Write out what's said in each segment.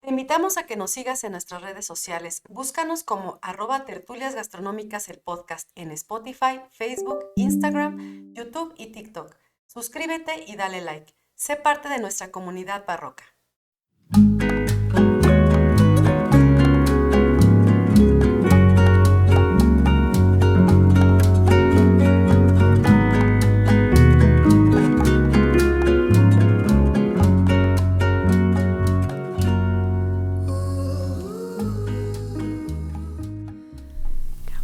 Te invitamos a que nos sigas en nuestras redes sociales. Búscanos como @tertulias gastronómicas el podcast en Spotify, Facebook, Instagram, YouTube y TikTok. Suscríbete y dale like. Sé parte de nuestra comunidad barroca.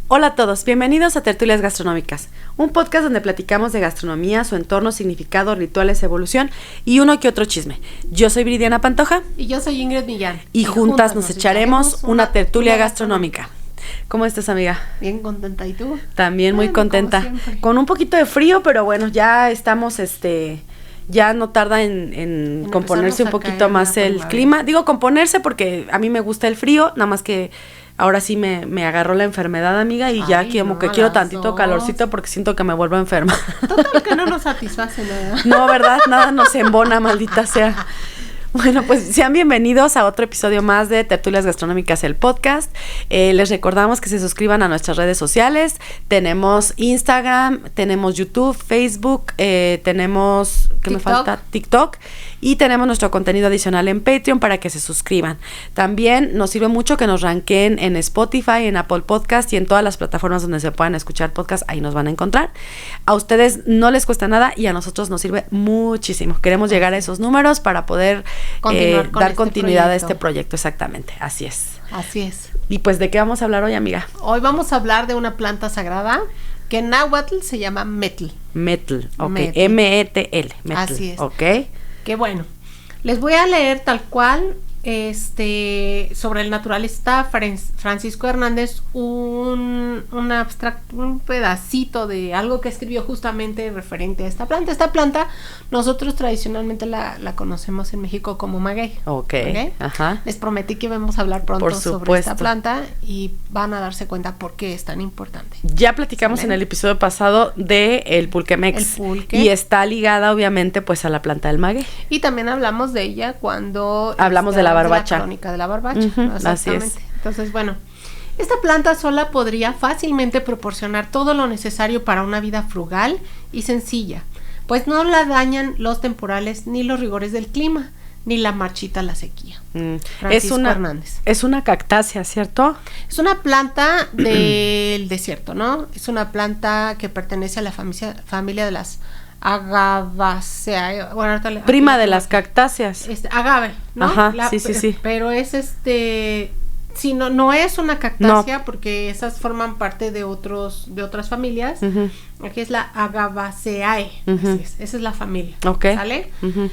Hola a todos, bienvenidos a Tertulias Gastronómicas, un podcast donde platicamos de gastronomía, su entorno, significado, rituales, evolución y uno que otro chisme. Yo soy Viridiana Pantoja. Y yo soy Ingrid Millán. Y juntas nos echaremos una tertulia gastronómica. ¿Cómo estás, amiga? Bien contenta, ¿y tú? También muy contenta. Con un poquito de frío, pero bueno, ya estamos, ya no tarda en componerse un poquito más el clima. Digo componerse porque a mí me gusta el frío, nada más que ahora sí me agarró la enfermedad, amiga, y ya como que quiero tantito calorcito porque siento que me vuelvo enferma. Total que no nos satisface nada. No, ¿verdad? Nada nos embona, maldita sea. Bueno, pues sean bienvenidos a otro episodio más de Tertulias Gastronómicas, el podcast. Les recordamos que se suscriban a nuestras redes sociales. Tenemos Instagram, tenemos YouTube, Facebook, tenemos, ¿qué me falta? TikTok. Y tenemos nuestro contenido adicional en Patreon para que se suscriban. También nos sirve mucho que nos ranqueen en Spotify, en Apple Podcast y en todas las plataformas donde se puedan escuchar podcast. Ahí nos van a encontrar. A ustedes no les cuesta nada y a nosotros nos sirve muchísimo. Queremos llegar a esos números para poder dar continuidad a este proyecto. Exactamente, así es. Así es. Y pues, ¿de qué vamos a hablar hoy, amiga? Hoy vamos a hablar de una planta sagrada que en náhuatl se llama metl. Metl, ok. M-E-T-L. Metl. Así es. Ok. Que bueno, les voy a leer tal cual sobre el naturalista Francisco Hernández un pedacito de algo que escribió justamente referente a esta planta. Esta planta nosotros tradicionalmente la conocemos en México como maguey. Okay. Ajá. Les prometí que vamos a hablar pronto sobre esta planta y van a darse cuenta por qué es tan importante. Ya platicamos en el episodio pasado de el pulquemex. Y está ligada obviamente pues a la planta del maguey. Y también hablamos de ella cuando hablamos de la barbacha. La crónica de la barbacha. Así es. Entonces, bueno, esta planta sola podría fácilmente proporcionar todo lo necesario para una vida frugal y sencilla, pues no la dañan los temporales ni los rigores del clima, ni la marchita la sequía. Francisco Hernández. Es una cactácea, ¿cierto? Es una planta del desierto, ¿no? Es una planta que pertenece a la familia de las Agabaceae, bueno, prima de las cactáceas. Agave, ¿no? Ajá, sí. Pero es sí, no es una cactácea, porque esas forman parte de otras familias. Aquí es la Agabaceae. Así es, esa es la familia. Okay. ¿Sale?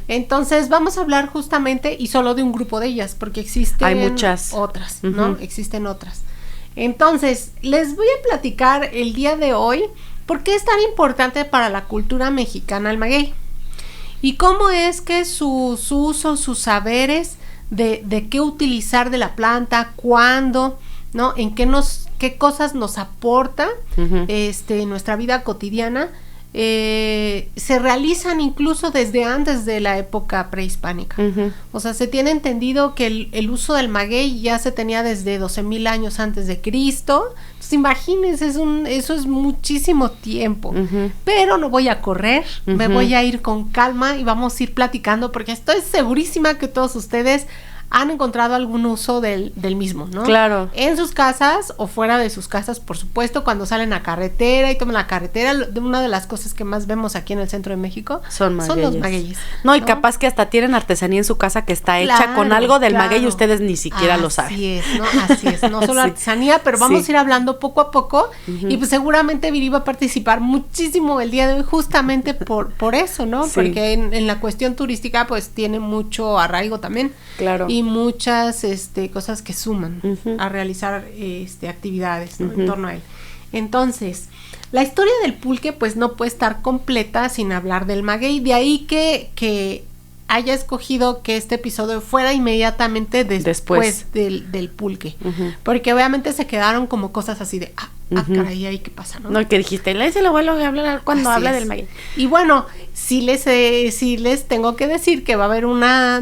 Entonces vamos a hablar justamente y solo de un grupo de ellas, porque existen hay muchas otras, ¿no? Existen otras. Entonces, les voy a platicar el día de hoy ¿por qué es tan importante para la cultura mexicana el maguey? Y cómo es que sus usos, sus saberes de qué utilizar de la planta, cuándo, ¿no? En qué cosas nos aporta en nuestra vida cotidiana, se realizan incluso desde antes de la época prehispánica. O sea, se tiene entendido que el uso del maguey ya se tenía desde 12,000 años antes de Cristo. Entonces, imagínense, eso es muchísimo tiempo. Pero no voy a correr, me voy a ir con calma y vamos a ir platicando, porque estoy segurísima que todos ustedes han encontrado algún uso del mismo, ¿no? Claro. En sus casas o fuera de sus casas, por supuesto, cuando salen a carretera y toman la carretera, una de las cosas que más vemos aquí en el centro de México son los magueyes. No, y capaz que hasta tienen artesanía en su casa que está hecha con algo del maguey y ustedes ni siquiera lo saben. Así es, no solo artesanía, pero vamos a ir hablando poco a poco y pues seguramente Viri va a participar muchísimo el día de hoy justamente por eso, ¿no? Porque en la cuestión turística pues tiene mucho arraigo también. Claro. Y muchas cosas que suman a realizar actividades, ¿no? En torno a él. Entonces, la historia del pulque pues no puede estar completa sin hablar del maguey, de ahí que haya escogido que este episodio fuera inmediatamente después del pulque, porque obviamente se quedaron como cosas así de caray, ahí qué pasa, ¿no? No, que dijiste, ese lo vuelvo a hablar cuando habla del maguey. Y bueno, sí les tengo que decir que va a haber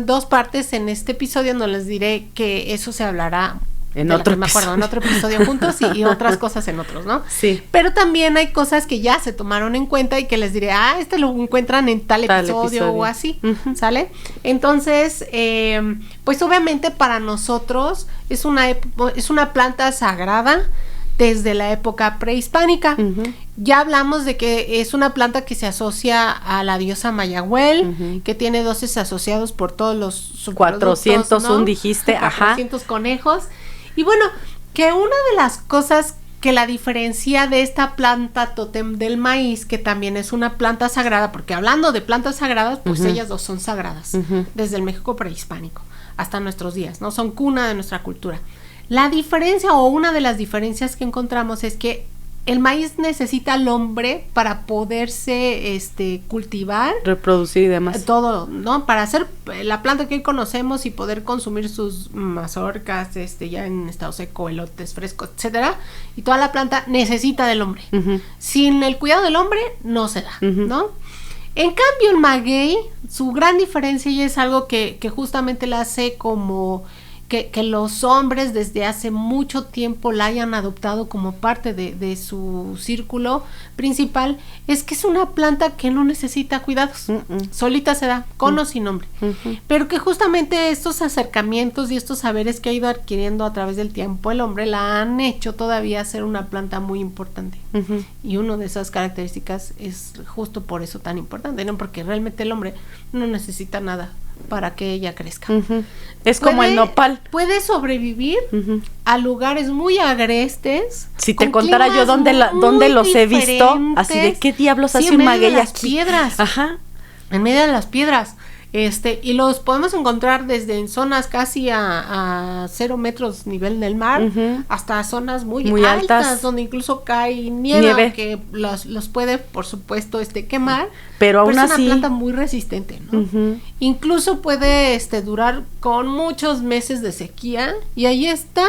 2 partes en este episodio donde les diré que eso se hablará en otro episodio juntos y otras cosas en otros, ¿no? Sí. Pero también hay cosas que ya se tomaron en cuenta y que les diré, lo encuentran en tal episodio o así, ¿sale? Entonces, pues obviamente para nosotros es una planta sagrada desde la época prehispánica. Ya hablamos de que es una planta que se asocia a la diosa Mayagüel, que tiene 12 asociados por todos los subproductos, 401 ¿no? dijiste, 400 conejos. Y bueno, que una de las cosas que la diferencia de esta planta tótem del maíz, que también es una planta sagrada, porque hablando de plantas sagradas, pues ellas 2 son sagradas, desde el México prehispánico hasta nuestros días, ¿no? Son cuna de nuestra cultura. La diferencia, o una de las diferencias que encontramos, es que el maíz necesita al hombre para poderse cultivar, reproducir y demás. Todo, ¿no? Para hacer la planta que hoy conocemos y poder consumir sus mazorcas, ya en estado seco, elotes frescos, etcétera. Y toda la planta necesita del hombre. Sin el cuidado del hombre no se da, ¿no? En cambio, el maguey, su gran diferencia, y es algo que justamente la hace como que los hombres desde hace mucho tiempo la hayan adoptado como parte de su círculo principal, es que es una planta que no necesita cuidados, solita se da, con o sin nombre, pero que justamente estos acercamientos y estos saberes que ha ido adquiriendo a través del tiempo el hombre la han hecho todavía ser una planta muy importante, y una de esas características es justo por eso tan importante, ¿no? Porque realmente el hombre no necesita nada para que ella crezca. Es como el nopal. Puede sobrevivir a lugares muy agrestes. Si te contara yo dónde los he visto, así de qué diablos hace un maguey aquí. Piedras. Ajá. En medio de las piedras. Y los podemos encontrar desde en zonas casi a 0 metros nivel del mar, hasta zonas muy altas, donde incluso cae nieve. Que los puede, por supuesto, quemar. Pero aún así es una planta muy resistente, ¿no? Incluso puede durar con muchos meses de sequía, y ahí está,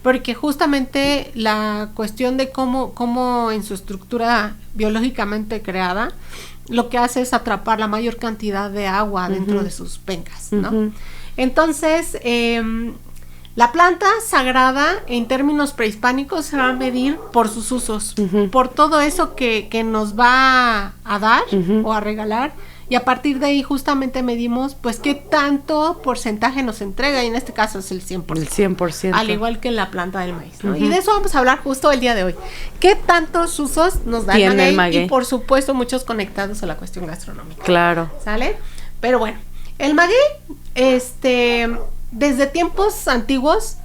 porque justamente la cuestión de cómo en su estructura biológicamente creada, lo que hace es atrapar la mayor cantidad de agua dentro de sus pencas, ¿no? Entonces, la planta sagrada en términos prehispánicos se va a medir por sus usos, por todo eso que nos va a dar o a regalar, y a partir de ahí justamente medimos pues qué tanto porcentaje nos entrega, y en este caso es el 100%. El 100%. Al igual que en la planta del maíz, ¿no? Y de eso vamos a hablar justo el día de hoy. ¿Qué tantos usos nos da el maguey? Y por supuesto muchos conectados a la cuestión gastronómica. Claro. ¿Sale? Pero bueno, el maguey, desde tiempos antiguos,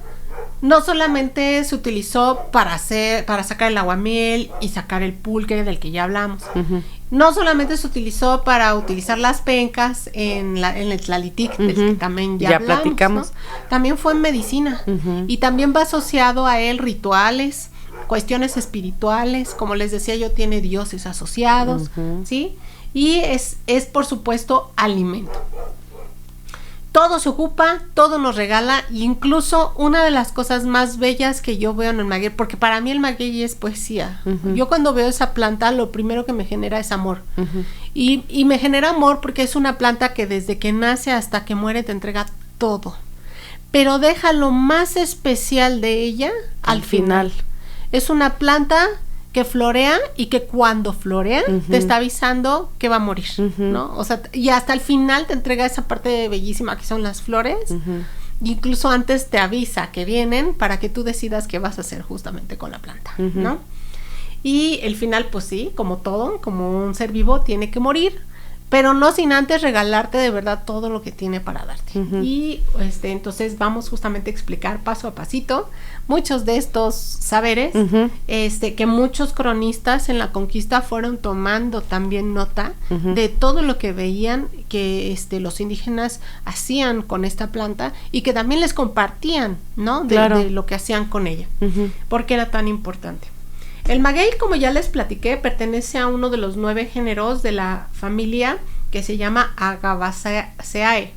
no solamente se utilizó para sacar el aguamiel y sacar el pulque del que ya hablamos. No solamente se utilizó para utilizar las pencas en el tlalitic, del que también ya hablamos, platicamos, ¿no? También fue en medicina, y también va asociado a él rituales, cuestiones espirituales, como les decía yo, tiene dioses asociados, ¿sí? Y es por supuesto alimento. Todo se ocupa, todo nos regala, y incluso una de las cosas más bellas que yo veo en el maguey, porque para mí el maguey es poesía. Yo cuando veo esa planta, lo primero que me genera es amor. Y me genera amor porque es una planta que desde que nace hasta que muere te entrega todo. Pero deja lo más especial de ella al final. Es una planta que florea, y que cuando florea te está avisando que va a morir, ¿no? O sea, y hasta el final te entrega esa parte bellísima que son las flores, incluso antes te avisa que vienen para que tú decidas qué vas a hacer justamente con la planta, ¿no? Y el final, pues sí, como todo, como un ser vivo, tiene que morir, pero no sin antes regalarte de verdad todo lo que tiene para darte. Y entonces vamos justamente a explicar paso a pasito muchos de estos saberes, que muchos cronistas en la conquista fueron tomando también nota de todo lo que veían que los indígenas hacían con esta planta, y que también les compartían, ¿no? De lo que hacían con ella, porque era tan importante. El maguey, como ya les platiqué, pertenece a uno de los 9 géneros de la familia que se llama Agabaceae,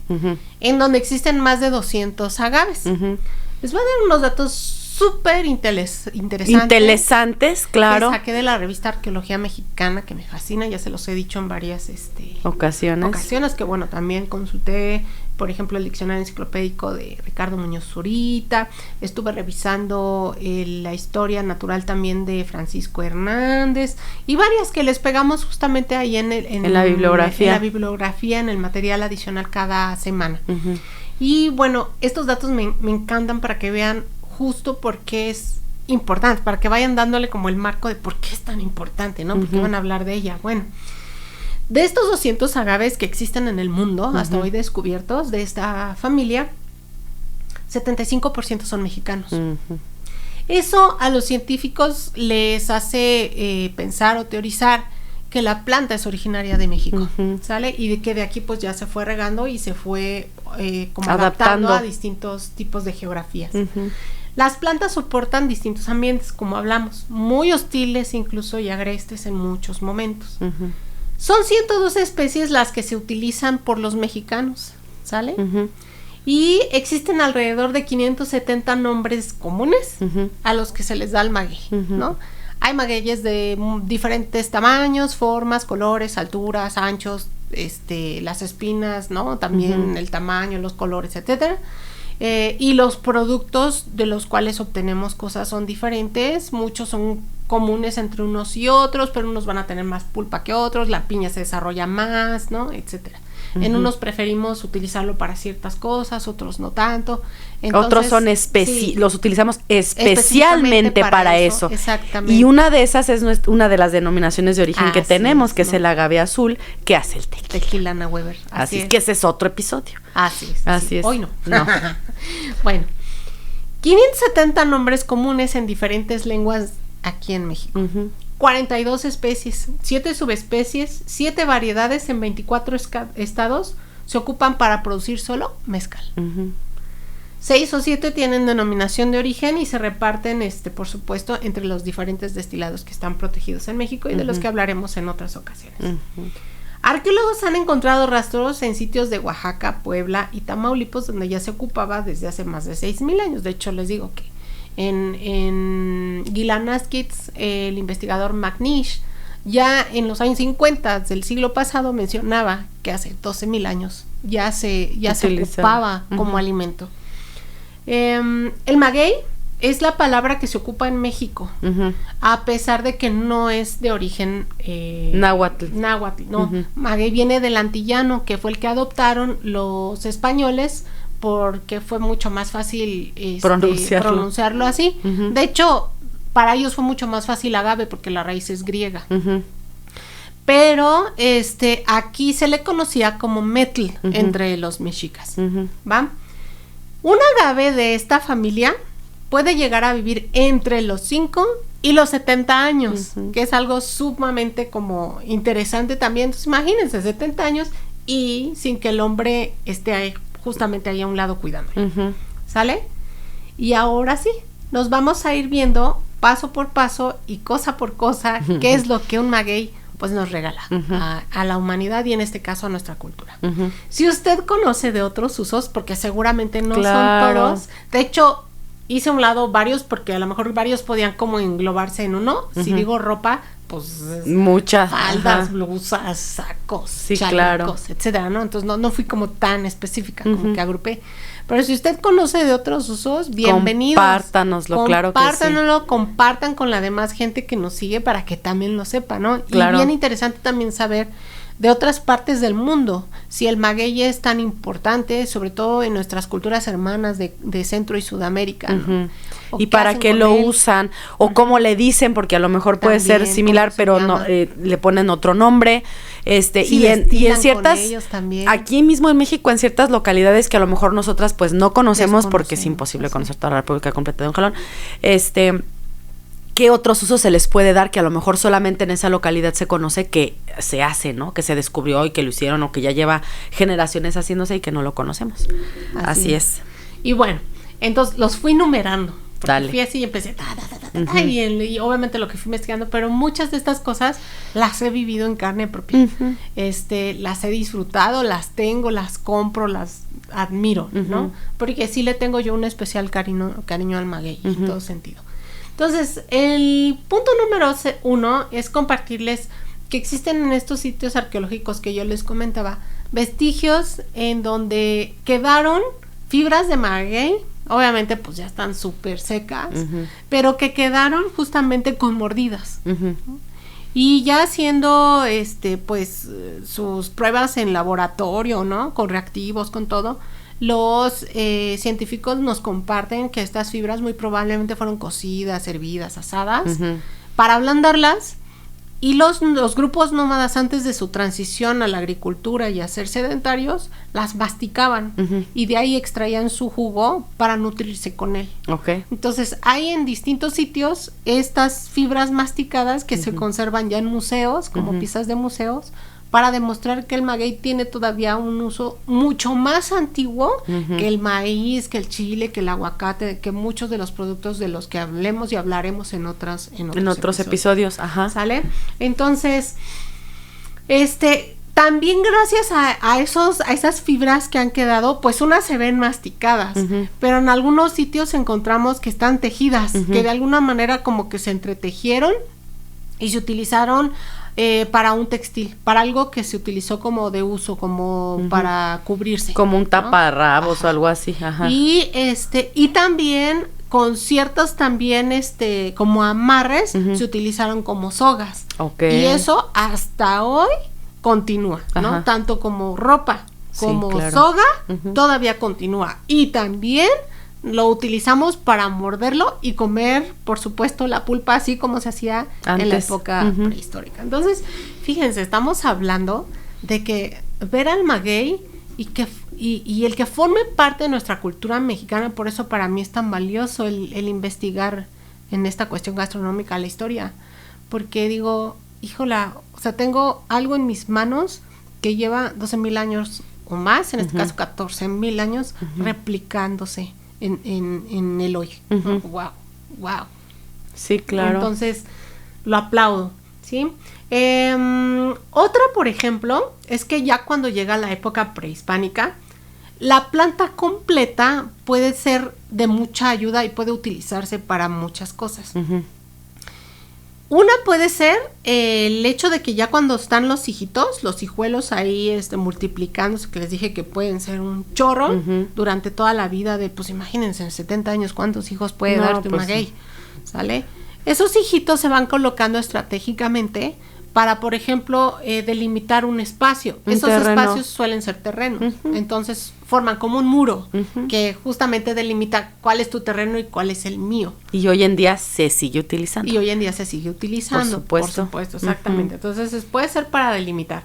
en donde existen más de 200 agaves. Les voy a dar unos datos súper interesantes. Interesantes, claro. Que saqué de la revista Arqueología Mexicana, que me fascina, ya se los he dicho en varias ocasiones, que bueno, también consulté, por ejemplo, el diccionario enciclopédico de Ricardo Muñoz Zurita, estuve revisando la historia natural también de Francisco Hernández, y varias que les pegamos justamente ahí en la bibliografía. En la bibliografía, en el material adicional cada semana. Uh-huh. Y bueno, estos datos me encantan para que vean justo por qué es importante, para que vayan dándole como el marco de por qué es tan importante, ¿no? Uh-huh. ¿Por qué van a hablar de ella? Bueno, de estos 200 agaves que existen en el mundo, uh-huh, hasta hoy descubiertos, de esta familia, 75% son mexicanos. Uh-huh. Eso a los científicos les hace pensar o teorizar que la planta es originaria de México, uh-huh, ¿sale? Y de que de aquí pues ya se fue regando y se fue como adaptando a distintos tipos de geografías. Uh-huh. Las plantas soportan distintos ambientes, como hablamos, muy hostiles incluso y agrestes en muchos momentos. Uh-huh. Son 112 especies las que se utilizan por los mexicanos, ¿sale? Uh-huh. Y existen alrededor de 570 nombres comunes, uh-huh, a los que se les da el maguey, uh-huh, ¿no? Hay magueyes de diferentes tamaños, formas, colores, alturas, anchos, las espinas, ¿no? También uh-huh, el tamaño, los colores, etcétera. Y los productos de los cuales obtenemos cosas son diferentes. Muchos son comunes entre unos y otros, pero unos van a tener más pulpa que otros. La piña se desarrolla más, ¿no? Etcétera. Uh-huh. En unos preferimos utilizarlo para ciertas cosas, otros no tanto. Entonces, otros son los utilizamos especialmente para eso. Exactamente. Y una de esas es una de las denominaciones de origen que tenemos, que es el agave azul, que hace el tequila. Tequila Ana Weber. Así es que ese es otro episodio. Así es. Hoy no. Bueno, 570 nombres comunes en diferentes lenguas aquí en México. Uh-huh. 42 especies, 7 subespecies, 7 variedades en 24 estados se ocupan para producir solo mezcal. Uh-huh. 6 o 7 tienen denominación de origen y se reparten, por supuesto, entre los diferentes destilados que están protegidos en México y de los que hablaremos en otras ocasiones. Uh-huh. Arqueólogos han encontrado rastros en sitios de Oaxaca, Puebla y Tamaulipas, donde ya se ocupaba desde hace más de 6,000 años. De hecho, les digo que en Gilanskitz, el investigador McNish, ya en los años 50 del siglo pasado mencionaba que hace 12,000 años ya se ocupaba como alimento. El maguey es la palabra que se ocupa en México, uh-huh, a pesar de que no es de origen náhuatl, no. Uh-huh. Maguey viene del antillano, que fue el que adoptaron los españoles porque fue mucho más fácil pronunciarlo así. Uh-huh. De hecho, para ellos fue mucho más fácil agave porque la raíz es griega. Uh-huh. Pero aquí se le conocía como metl, uh-huh, entre los mexicas. Uh-huh. ¿Va? Un agave de esta familia puede llegar a vivir entre los 5 y los 70 años, uh-huh, que es algo sumamente como interesante también. Entonces, imagínense, 70 años y sin que el hombre esté ahí, justamente ahí a un lado cuidándolo. Uh-huh. ¿Sale? Y ahora sí, nos vamos a ir viendo paso por paso y cosa por cosa, uh-huh, qué es lo que un maguey pues nos regala, uh-huh, a la humanidad y en este caso a nuestra cultura. Uh-huh. Si usted conoce de otros usos, porque seguramente no son todos, de hecho hice a un lado varios porque a lo mejor varios podían como englobarse en uno. Uh-huh. Si digo ropa, pues muchas faldas, uh-huh, blusas, sacos, sí, chalecos, claro, etcétera, ¿no? Entonces no fui como tan específica, uh-huh, como que agrupé. Pero si usted conoce de otros usos, bienvenidos. Compártanoslo, claro que sí. Compartan con la demás gente que nos sigue para que también lo sepa, ¿no? Claro. Y bien interesante también saber de otras partes del mundo, si el maguey es tan importante, sobre todo en nuestras culturas hermanas de Centro y Sudamérica, ¿no? Uh-huh. Y para qué lo usan, o uh-huh, cómo le dicen, porque a lo mejor puede ser similar, pero no le ponen otro nombre, y en ciertas, aquí mismo en México, en ciertas localidades que a lo mejor nosotras pues no conocemos, porque es imposible conocer toda la República completa de un jalón, ¿qué otros usos se les puede dar que a lo mejor solamente en esa localidad se conoce que se hace, ¿no? Que se descubrió y que lo hicieron o que ya lleva generaciones haciéndose y que no lo conocemos. Así es. Y bueno, entonces los fui numerando. Dale. Fui así y empecé uh-huh, y obviamente lo que fui investigando, pero muchas de estas cosas las he vivido en carne propia. Uh-huh. Las he disfrutado, las tengo, las compro, las admiro, ¿no? Porque sí le tengo yo un especial cariño al maguey, en todo sentido. Entonces, el punto número 1 es compartirles que existen en estos sitios arqueológicos que yo les comentaba, vestigios en donde quedaron fibras de maguey, obviamente pues ya están súper secas, pero que quedaron justamente con mordidas. Y ya haciendo pues sus pruebas en laboratorio, ¿no? Con reactivos, con todo, los científicos nos comparten que estas fibras muy probablemente fueron cocidas, hervidas, asadas, para ablandarlas. Y los grupos nómadas, antes de su transición a la agricultura y a ser sedentarios, las masticaban y de ahí extraían su jugo para nutrirse con él. Okay. Entonces, hay en distintos sitios estas fibras masticadas que se conservan ya en museos, como piezas de museos, para demostrar que el maguey tiene todavía un uso mucho más antiguo que el maíz, que el chile, que el aguacate, que muchos de los productos de los que hablemos y hablaremos en otros episodios. Ajá. ¿Sale? Entonces, también gracias a esas fibras que han quedado, pues unas se ven masticadas, pero en algunos sitios encontramos que están tejidas, que de alguna manera como que se entretejieron y se utilizaron para un textil, para algo que se utilizó como de uso, como para cubrirse. Como un taparrabos o algo así, ajá. Y también con ciertos también, como amarres, se utilizaron como sogas. Okay. Y eso hasta hoy continúa, ¿no? Ajá. Tanto como ropa, como sí, claro. soga, todavía continúa. Y también lo utilizamos para morderlo y comer, por supuesto, la pulpa, así como se hacía antes, en la época prehistórica. Entonces, fíjense, estamos hablando de que ver al maguey y el que forme parte de nuestra cultura mexicana, por eso para mí es tan valioso el investigar en esta cuestión gastronómica la historia, porque digo, híjola, o sea, tengo algo en mis manos que lleva 12,000 años o más, en este caso 14,000 años, replicándose en el hoy. Wow. Sí, claro. Entonces, lo aplaudo, ¿sí? Otra, por ejemplo, es que ya cuando llega la época prehispánica, la planta completa puede ser de mucha ayuda y puede utilizarse para muchas cosas. Una puede ser el hecho de que ya cuando están los hijitos, los hijuelos ahí multiplicándose, que les dije que pueden ser un chorro durante toda la vida de, pues imagínense, en 70 años, ¿cuántos hijos puede darte un maguey? Sí. ¿Sale? Esos hijitos se van colocando estratégicamente para, por ejemplo, delimitar un espacio. Esos espacios suelen ser terrenos. Entonces forman como un muro que justamente delimita cuál es tu terreno y cuál es el mío. Y hoy en día se sigue utilizando. Por supuesto, exactamente. Entonces puede ser para delimitar.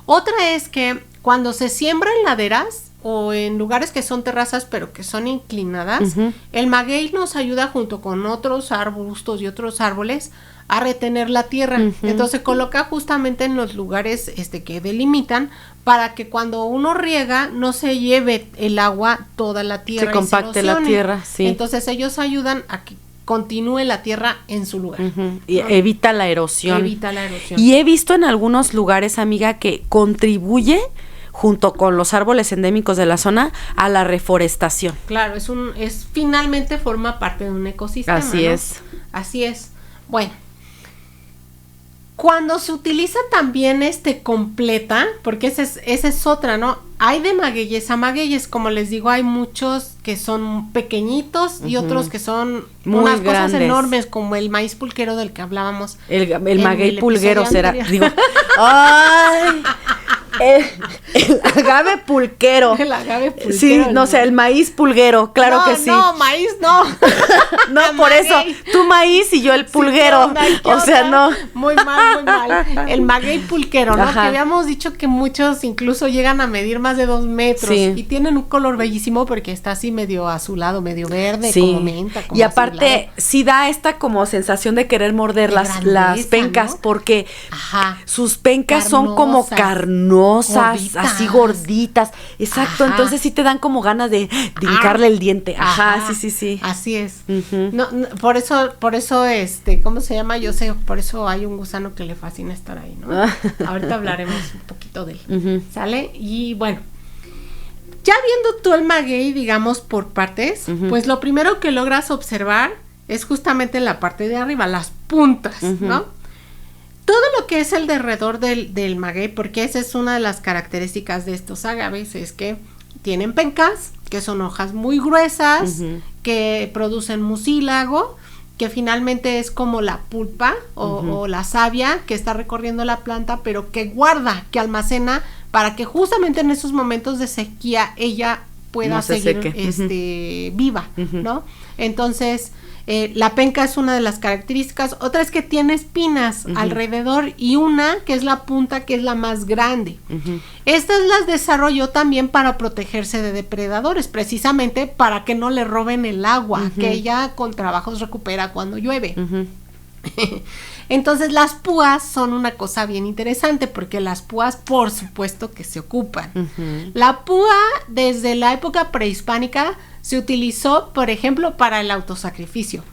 Otra es que cuando se siembra en laderas o en lugares que son terrazas pero que son inclinadas, el maguey nos ayuda junto con otros arbustos y otros árboles a retener la tierra. Entonces se coloca justamente en los lugares que delimitan para que cuando uno riega no se lleve el agua toda la tierra. Se compacte la tierra, sí. Entonces ellos ayudan a que continúe la tierra en su lugar. Y evita la erosión. Y he visto en algunos lugares, amiga, que contribuye junto con los árboles endémicos de la zona a la reforestación. Claro, finalmente forma parte de un ecosistema. Así es. Bueno, cuando se utiliza también completa, porque esa es otra, ¿no? Hay de magueyes a magueyes, como les digo, hay muchos que son pequeñitos y otros que son muy unas grandes. Cosas enormes, como el maíz pulquero del que hablábamos. El maguey pulguero será, digo, ¡ay! El agave pulquero. El agave pulquero. Sí, no sé, el maíz pulguero, claro que sí. No, maíz no. No, por eso, tú maíz y yo el pulguero. O sea, no. Muy mal. El maguey pulquero, ¿no? Ajá. Que habíamos dicho que muchos incluso llegan a medir más de 2 metros. Sí. Y tienen un color bellísimo porque está así medio azulado, medio verde, como menta. Como y aparte, sí da esta como sensación de querer morder las pencas, ¿no? Porque sus pencas son como carnosas. Así gorditas, exacto. Entonces sí te dan como ganas de hincarle el diente. Sí. Así es. No, por eso, ¿cómo se llama? Yo sé, por eso hay un gusano que le fascina estar ahí, ¿no? Ahorita hablaremos un poquito de él. ¿Sale? Y bueno, Ya viendo tú el maguey, digamos, por partes, pues lo primero que logras observar es justamente la parte de arriba, las puntas, ¿no? Todo lo que es el derredor del maguey, porque esa es una de las características de estos agaves, es que tienen pencas, que son hojas muy gruesas, que producen mucílago, que finalmente es como la pulpa o la savia que está recorriendo la planta, pero que guarda, que almacena para que justamente en esos momentos de sequía ella pueda seguir viva, ¿no? Entonces, la penca es una de las características. Otra es que tiene espinas alrededor y una que es la punta, que es la más grande. Estas las desarrolló también para protegerse de depredadores, precisamente para que no le roben el agua, que ella con trabajos recupera cuando llueve. Entonces las púas son una cosa bien interesante, porque las púas por supuesto que se ocupan. La púa desde la época prehispánica se utilizó, por ejemplo, para el autosacrificio.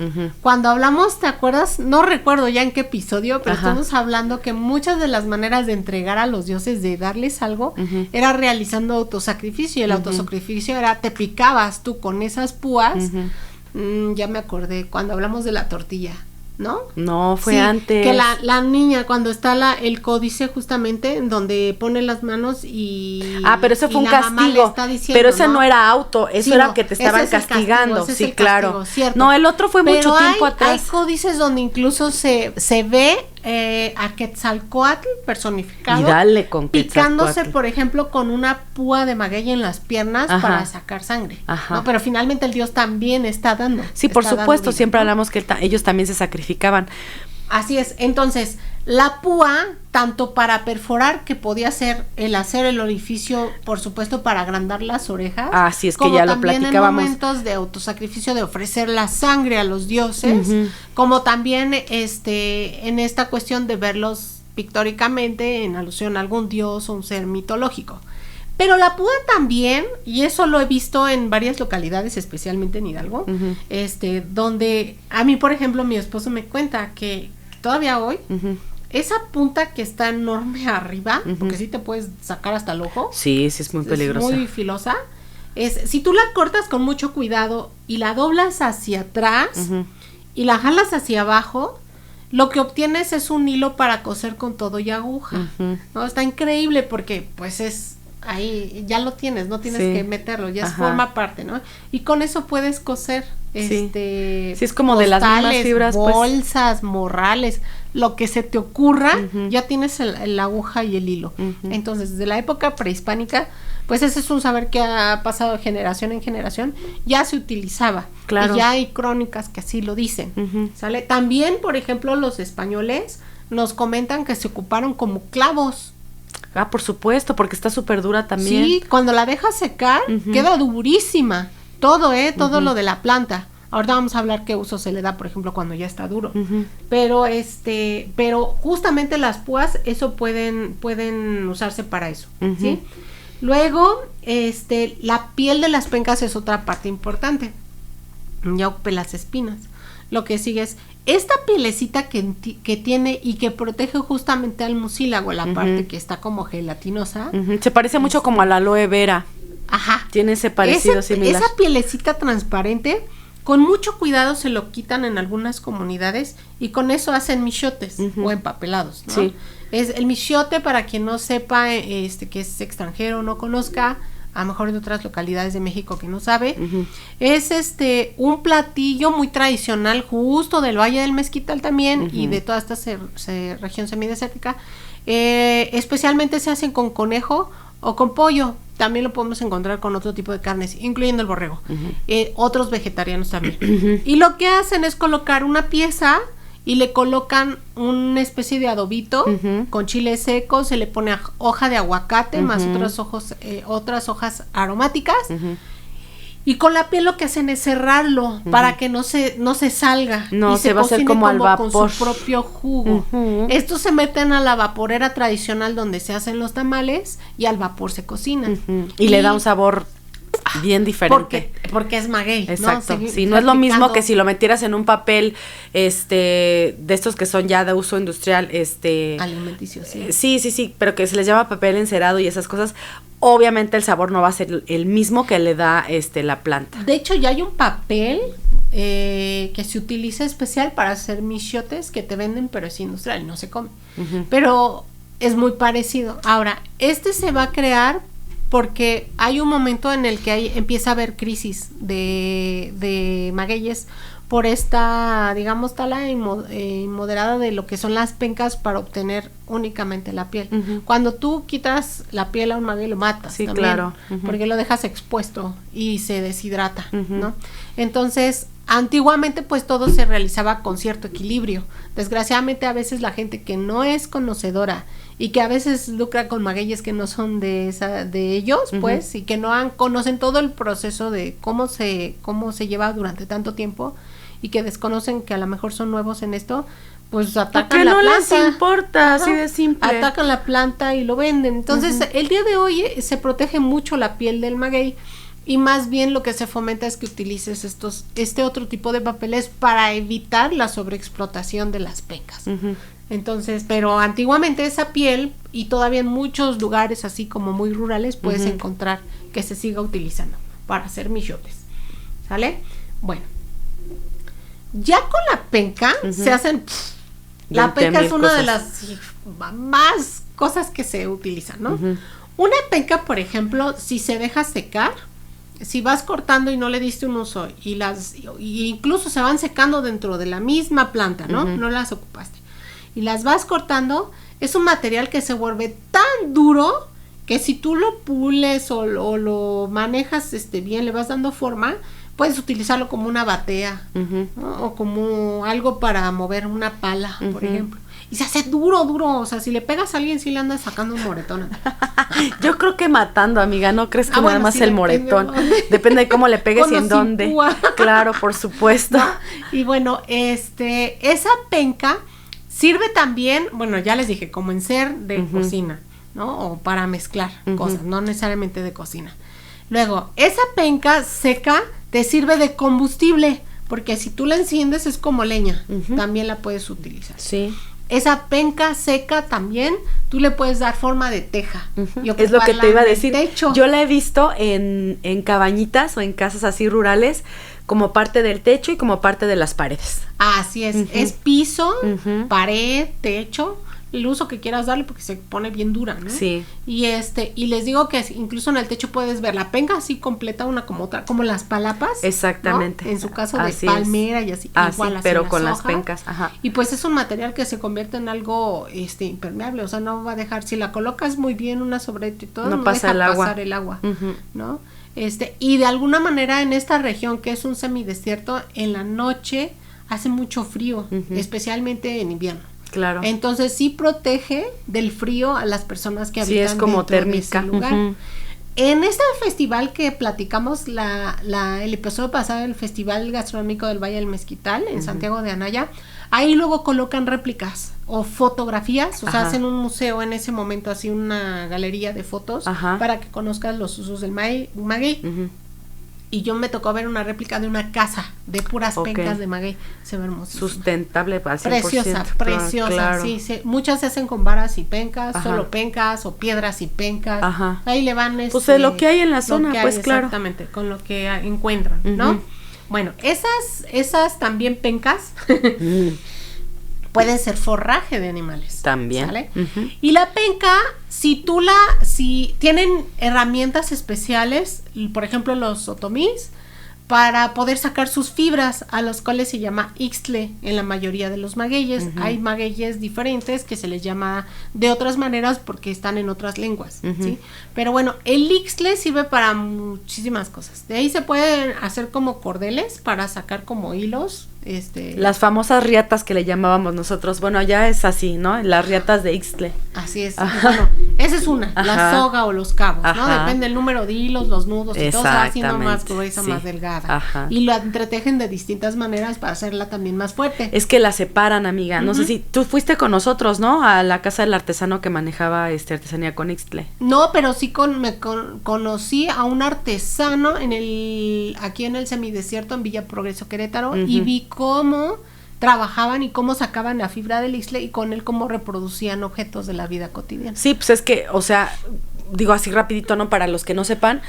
Cuando hablamos, ¿te acuerdas? No recuerdo ya en qué episodio, pero estamos hablando que muchas de las maneras de entregar a los dioses, de darles algo, era realizando autosacrificio. Y el autosacrificio era, te picabas tú con esas púas. Ya me acordé, cuando hablamos de la tortilla, ¿no? No, fue antes. Que la niña, cuando está el códice justamente, en donde pone las manos y... pero eso fue un castigo. Diciendo, pero ese no era auto, eso era que te estaban castigando. Sí, claro. Castigo, no, el otro fue pero mucho tiempo atrás. Hay códices donde incluso se ve a Quetzalcóatl personificado. Y dale con picándose, por ejemplo, con una púa de maguey en las piernas para sacar sangre. ¿No? Pero finalmente el dios también está dando. Sí, por supuesto, siempre hablamos que ellos también se sacrificaban. Así es. Entonces, la púa, tanto para perforar, que podía ser el hacer el orificio, por supuesto, para agrandar las orejas. Así es que ya lo platicábamos. Como también en momentos de autosacrificio, de ofrecer la sangre a los dioses, como también en esta cuestión de verlos pictóricamente en alusión a algún dios o un ser mitológico. Pero la púa también, y eso lo he visto en varias localidades, especialmente en Hidalgo, donde a mí, por ejemplo, mi esposo me cuenta que todavía hoy, esa punta que está enorme arriba, porque sí te puedes sacar hasta el ojo. Sí, es muy peligrosa. Es muy filosa. Si tú la cortas con mucho cuidado y la doblas hacia atrás y la jalas hacia abajo, lo que obtienes es un hilo para coser con todo y aguja. ¿No? Está increíble porque pues es... ahí ya lo tienes, no tienes que meterlo, ya forma parte, ¿no? Y con eso puedes coser, sí, es como postales, de las mismas fibras, bolsas, morrales, lo que se te ocurra, ya tienes la aguja y el hilo. Entonces, desde la época prehispánica, pues ese es un saber que ha pasado de generación en generación, ya se utilizaba. Claro. Y ya hay crónicas que así lo dicen, ¿sale? También, por ejemplo, los españoles nos comentan que se ocuparon como clavos. Por supuesto, porque está súper dura también. Sí, cuando la dejas secar, queda durísima. Todo, todo lo de la planta. Ahorita vamos a hablar qué uso se le da, por ejemplo, cuando ya está duro. Pero pero justamente las púas, eso pueden usarse para eso, ¿sí? Luego, la piel de las pencas es otra parte importante. Ya ocupé las espinas. Lo que sigue es esta pielecita que tiene y que protege justamente al mucílago, la parte que está como gelatinosa. Se parece mucho como a la aloe vera. Ajá. Tiene ese parecido similar. Esa pielecita transparente, con mucho cuidado se lo quitan en algunas comunidades y con eso hacen michotes o empapelados, ¿no? Sí. Es el michote, para quien no sepa, que es extranjero o no conozca, a lo mejor en otras localidades de México que no sabe, es un platillo muy tradicional justo del Valle del Mezquital también y de toda esta región semidesértica. Especialmente se hacen con conejo o con pollo. También lo podemos encontrar con otro tipo de carnes, incluyendo el borrego. Otros vegetarianos también. Y lo que hacen es colocar una pieza y le colocan una especie de adobito con chile seco, se le pone hoja de aguacate más otras hojas aromáticas y con la piel lo que hacen es cerrarlo para que no se salga, no, y se va a hacer como al vapor con su propio jugo. Estos se meten a la vaporera tradicional donde se hacen los tamales y al vapor se cocinan y le da un sabor bien diferente. Porque es maguey. Exacto. ¿No? Sí, no es lo mismo que si lo metieras en un papel de estos que son ya de uso industrial, alimenticio, sí. Sí, pero que se les llama papel encerado y esas cosas, obviamente el sabor no va a ser el mismo que le da la planta. De hecho, ya hay un papel que se utiliza especial para hacer michiotes que te venden, pero es industrial y no se come. Pero es muy parecido. Ahora, se va a crear porque hay un momento en el que empieza a haber crisis de magueyes por esta, digamos, tala inmoderada de lo que son las pencas para obtener únicamente la piel. Cuando tú quitas la piel a un maguey, lo matas. Sí, también, claro. Porque lo dejas expuesto y se deshidrata, ¿no? Entonces, antiguamente pues todo se realizaba con cierto equilibrio. Desgraciadamente a veces la gente que no es conocedora y que a veces lucra con magueyes que no son de ellos, pues, y que no conocen todo el proceso de cómo se lleva durante tanto tiempo y que desconocen que a lo mejor son nuevos en esto, pues atacan la planta. Porque no les importa, así de simple. Atacan la planta y lo venden. Entonces, el día de hoy se protege mucho la piel del maguey y más bien lo que se fomenta es que utilices este otro tipo de papeles para evitar la sobreexplotación de las pencas. Entonces, pero antiguamente esa piel, y todavía en muchos lugares así como muy rurales, puedes encontrar que se siga utilizando para hacer michiotes. ¿Sale? Bueno. Ya con la penca se hacen... la penca es una de las más cosas que se utilizan, ¿no? Una penca, por ejemplo, si se deja secar, si vas cortando y no le diste un uso y incluso se van secando dentro de la misma planta, ¿no? No las ocupaste. Y las vas cortando, es un material que se vuelve tan duro que si tú lo pules o lo manejas bien, le vas dando forma, puedes utilizarlo como una batea, ¿no? O como algo para mover una pala, por ejemplo. Y se hace duro, o sea, si le pegas a alguien sí le andas sacando un moretón. Yo creo que matando, amiga, ¿no crees que nada más sí, el moretón? Depende de cómo le pegues y en dónde. Claro, por supuesto. ¿No? Y bueno, esa penca sirve también, bueno, ya les dije, como encer de cocina, ¿no? O para mezclar cosas, no necesariamente de cocina. Luego, esa penca seca te sirve de combustible, porque si tú la enciendes es como leña, también la puedes utilizar. Sí. Esa penca seca también, tú le puedes dar forma de teja. Es lo que te iba a decir. Techo. Yo la he visto en cabañitas o en casas así rurales, como parte del techo y como parte de las paredes. Así es, es piso, pared, techo, el uso que quieras darle porque se pone bien dura, ¿no? Sí. Y y les digo que incluso en el techo puedes ver la penca así completa, una como otra, como las palapas. Exactamente. ¿No? En su caso de así palmera y así, igual así pero con las las pencas, ajá. Y pues es un material que se convierte en algo impermeable, o sea, no va a dejar, si la colocas muy bien una sobre y todo, no pasa deja el pasar el agua, ¿no? Y de alguna manera en esta región que es un semidesierto, en la noche hace mucho frío, especialmente en invierno. Claro. Entonces sí protege del frío a las personas que habitan es como dentro térmica. de ese lugar. En este festival que platicamos el episodio pasado del Festival Gastronómico del Valle del Mezquital en Santiago de Anaya, ahí luego colocan réplicas o fotografías, o sea, hacen un museo en ese momento, así una galería de fotos para que conozcas los usos del maguey. Y yo me tocó ver una réplica de una casa de puras pencas de maguey. Se ve hermosísima. Sustentable al 100%. Preciosa. Claro. Sí, muchas se hacen con varas y pencas, solo pencas o piedras y pencas. Ahí le van pues de lo que hay en la zona, pues claro. Exactamente, con lo que encuentran, ¿no? Bueno, esas también pencas pueden ser forraje de animales. También. ¿Sale? Y la penca, si tienen herramientas especiales, por ejemplo los otomís, para poder sacar sus fibras, a los cuales se llama ixtle en la mayoría de los magueyes. Hay magueyes diferentes que se les llama de otras maneras porque están en otras lenguas, ¿sí? Pero bueno, el ixtle sirve para muchísimas cosas. De ahí se pueden hacer como cordeles para sacar como hilos. Las famosas riatas que le llamábamos nosotros. Bueno, allá es así, ¿no? Las riatas de ixtle. Así es. Bueno, esa es una, la soga o los cabos, ¿no? Depende del número de hilos, los nudos y todo se va haciendo más gruesa, más delgada. Y la entretejen de distintas maneras para hacerla también más fuerte. Es que la separan, amiga. No sé si tú fuiste con nosotros, ¿no? A la casa del artesano que manejaba artesanía con ixtle. No, pero sí conocí a un artesano aquí en el semidesierto en Villa Progreso, Querétaro, y vi cómo trabajaban y cómo sacaban la fibra del ixtle y con él cómo reproducían objetos de la vida cotidiana. Sí, pues es que, o sea, digo así rapidito, ¿no? Para los que no sepan,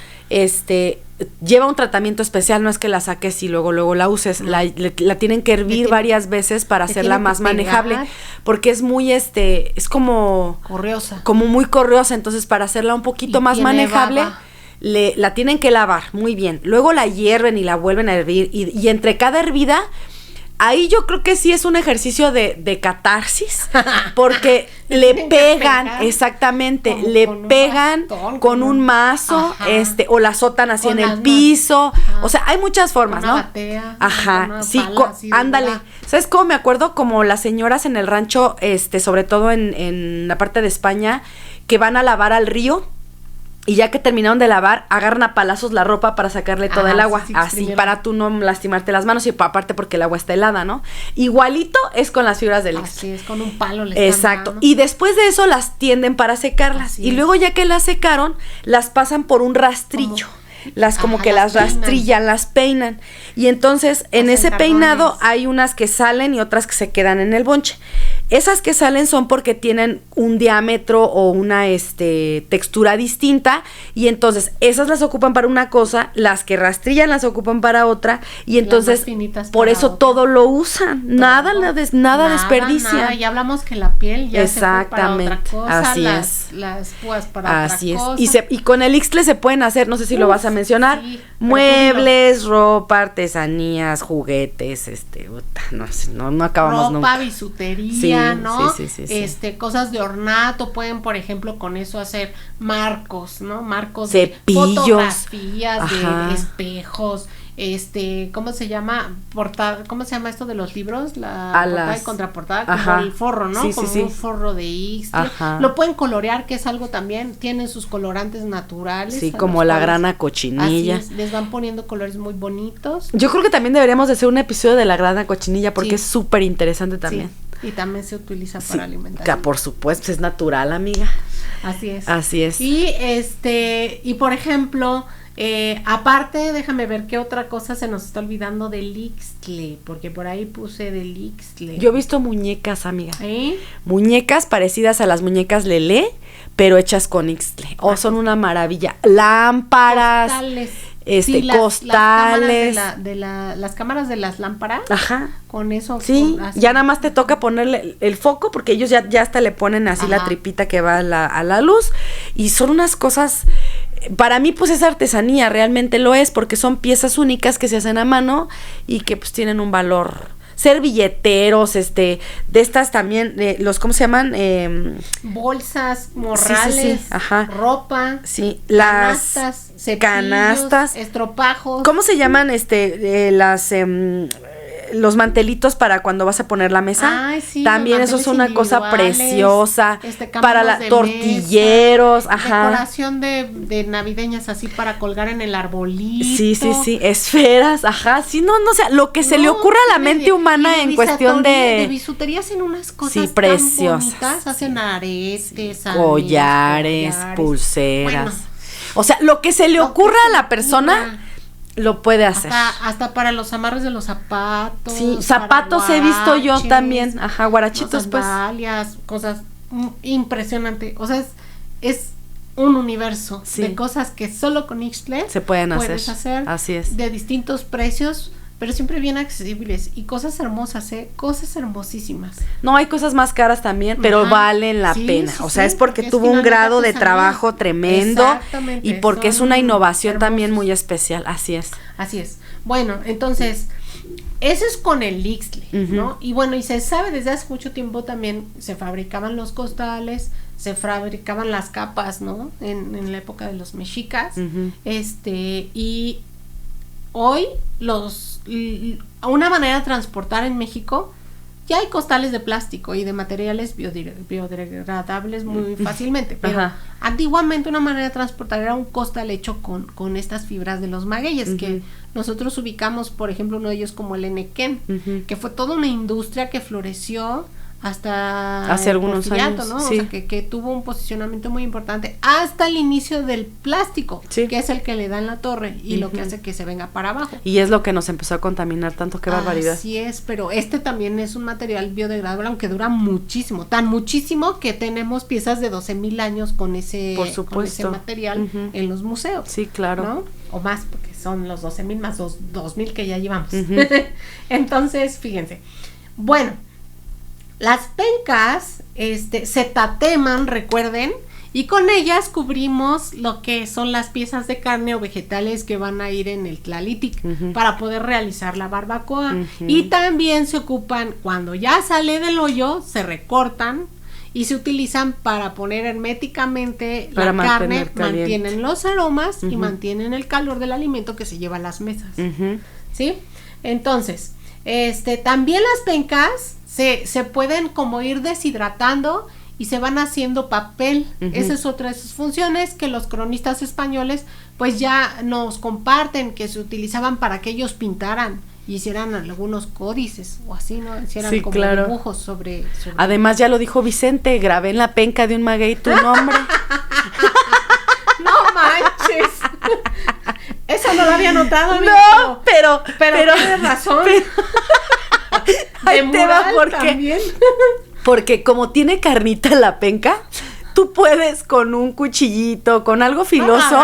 lleva un tratamiento especial, no es que la saques y luego la uses, la tienen que hervir varias veces para hacerla más manejable, porque es muy, es como... corriosa. Como muy corriosa, entonces para hacerla un poquito más manejable... baba. La tienen que lavar muy bien, luego la hierven y la vuelven a hervir y entre cada hervida, ahí yo creo que sí es un ejercicio de catarsis, porque le pegan, exactamente, como le pegan con un mazo, o la azotan así en el piso, o sea, hay muchas formas, ¿no? Batea, sí, ándale. ¿Sabes cómo me acuerdo? Como las señoras en el rancho, sobre todo en la parte de España, que van a lavar al río. Y ya que terminaron de lavar, agarran a palazos la ropa para sacarle todo el agua. Sí, así, para tú no lastimarte las manos y aparte porque el agua está helada, ¿no? Igualito es con las fibras del Ixtle. Así es, con un palo les exacto. Y después de eso las tienden para secarlas. Así y luego ya que las secaron, las pasan por un rastrillo. Como que las rastrillan, las peinan. Y entonces, en ese peinado hay unas que salen y otras que se quedan en el bonche. Esas que salen son porque tienen un diámetro o una textura distinta, y entonces esas las ocupan para una cosa, las que rastrillan las ocupan para otra, y entonces por eso otra. Todo lo usan, nada desperdician. Nada. Ya hablamos que la piel ya exactamente, se fue para otra cosa, así es. Las púas para así otra es. cosa. Y con el Ixtle se pueden hacer, no sé si lo vas a mencionar, sí, muebles, ropa, artesanías, juguetes, no acabamos nunca. Ropa, bisutería, ¿no? Sí. Cosas de ornato, pueden, por ejemplo, con eso hacer marcos, ¿no? Marcos cepillos, de fotografías, de espejos, ¿cómo se llama? ¿Cómo se llama esto de los libros? La portada y contraportada, como el forro, ¿no? Como un forro de Ixtle. Lo pueden colorear, que es algo también, tienen sus colorantes naturales. Sí, como la grana cochinilla. Así es, les van poniendo colores muy bonitos. Yo creo que también deberíamos de hacer un episodio de la grana cochinilla, porque es súper interesante también. Sí. Y también se utiliza para alimentación. Por supuesto, es natural, amiga. Así es. Así es. Y por ejemplo, aparte, déjame ver qué otra cosa se nos está olvidando del Ixtle, porque por ahí puse del Ixtle. Yo he visto muñecas, amiga. Muñecas parecidas a las muñecas Lelé, pero hechas con Ixtle. Son una maravilla. Lámparas. Costales. Costales. Las cámaras de las lámparas. Ajá. Con eso. Sí, ya nada más te toca ponerle el foco, porque ellos ya hasta le ponen así la tripita que va a la luz, y son unas cosas, para mí pues es artesanía, realmente lo es, porque son piezas únicas que se hacen a mano y que pues tienen un valor. Servilleteros, de estas también, ¿cómo se llaman? Bolsas, morrales, ropa, canastas, cepillos, estropajos. ¿Cómo se llaman los mantelitos para cuando vas a poner la mesa? Ay, sí, también eso es una cosa preciosa, para tortilleros, decoración de navideñas así para colgar en el arbolito. Sí, esferas, o sea, lo que se le ocurra a la mente humana en cuestión de bisutería, hacen unas cosas preciosas, tan bonitas, hacen aretes, collares, pulseras. Bueno, o sea, lo que se le ocurra a la persona lo puede hacer. Hasta para los amarres de los zapatos. Sí, zapatos he visto yo también. Guarachitos, pues. Sandalias, cosas impresionante. O sea, es un universo de cosas que solo con Ixtle se pueden hacer. Así es. De distintos precios, pero siempre bien accesibles y cosas hermosas, cosas hermosísimas. No, hay cosas más caras también, pero valen la pena. O sea, es porque tuvo un grado de trabajo tremendo y porque es una innovación también muy especial. Así es. Así es. Bueno, entonces, eso es con el Ixtle, ¿no? Y bueno, y se sabe desde hace mucho tiempo también se fabricaban los costales, se fabricaban las capas, ¿no? En la época de los mexicas, y hoy una manera de transportar en México, ya hay costales de plástico y de materiales biodegradables muy fácilmente, pero antiguamente una manera de transportar era un costal hecho con estas fibras de los magueyes, que nosotros ubicamos, por ejemplo, uno de ellos como el enequén, que fue toda una industria que floreció hasta hace algunos Porfiriato, años, ¿no? sí. O sea, que tuvo un posicionamiento muy importante hasta el inicio del plástico, sí, que es el que le da en la torre y lo que hace que se venga para abajo. Y es lo que nos empezó a contaminar tanto, qué barbaridad. Así es, pero este también es un material biodegradable, aunque dura muchísimo, tan muchísimo que tenemos piezas de 12,000 años con ese, por supuesto, con ese material en los museos. Sí, claro. ¿No? O más, porque son los 12,000 más 2,000 que ya llevamos. Entonces, fíjense. Bueno, las pencas se tateman, recuerden, y con ellas cubrimos lo que son las piezas de carne o vegetales que van a ir en el tlalitic para poder realizar la barbacoa. Y también se ocupan, cuando ya sale del hoyo, se recortan y se utilizan para poner herméticamente para la carne, caliente. mantienen los aromas y mantienen el calor del alimento que se lleva a las mesas. ¿Sí? Entonces, también las pencas se pueden como ir deshidratando y se van haciendo papel. Esa es otra de sus funciones que los cronistas españoles pues ya nos comparten, que se utilizaban para que ellos pintaran y hicieran algunos códices o así, ¿no? Hicieran sí, como claro, dibujos sobre... Además ya lo dijo Vicente, grabé en la penca de un maguey tu nombre. ¡No manches! Eso no lo había notado, amigo. No, pero tienes razón. Ahí te va, porque como tiene carnita la penca, tú puedes con un cuchillito, con algo filoso.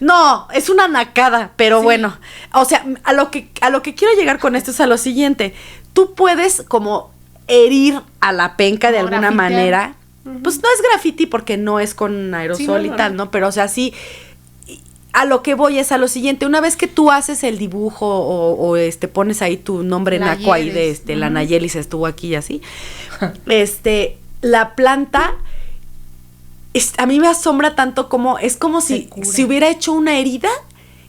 No, es una nacada, pero sí, bueno, o sea, a lo que quiero llegar con esto es a lo siguiente. Tú puedes como herir a la penca de alguna manera. Pues no es graffiti porque no es con aerosol y tal, ¿no? Pero o sea, sí, a lo que voy es a lo siguiente. Una vez que tú haces el dibujo o pones ahí tu nombre naco ahí de la Nayeli se estuvo aquí y así, la planta a mí me asombra tanto como es como si hubiera hecho una herida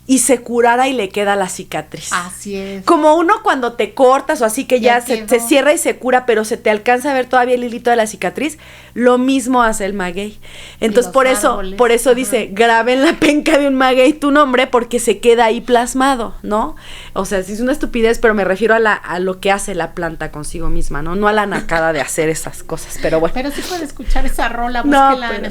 y se curara y le queda la cicatriz. Así es. Como uno cuando te cortas o así que ya se cierra y se cura, pero se te alcanza a ver todavía el hilito de la cicatriz, lo mismo hace el maguey. Entonces por eso dice, grabé en la penca de un maguey tu nombre porque se queda ahí plasmado, ¿no? O sea, sí es una estupidez, pero me refiero a lo que hace la planta consigo misma, ¿no? No a la nacada de hacer esas cosas, pero bueno. Pero sí puede escuchar esa rola,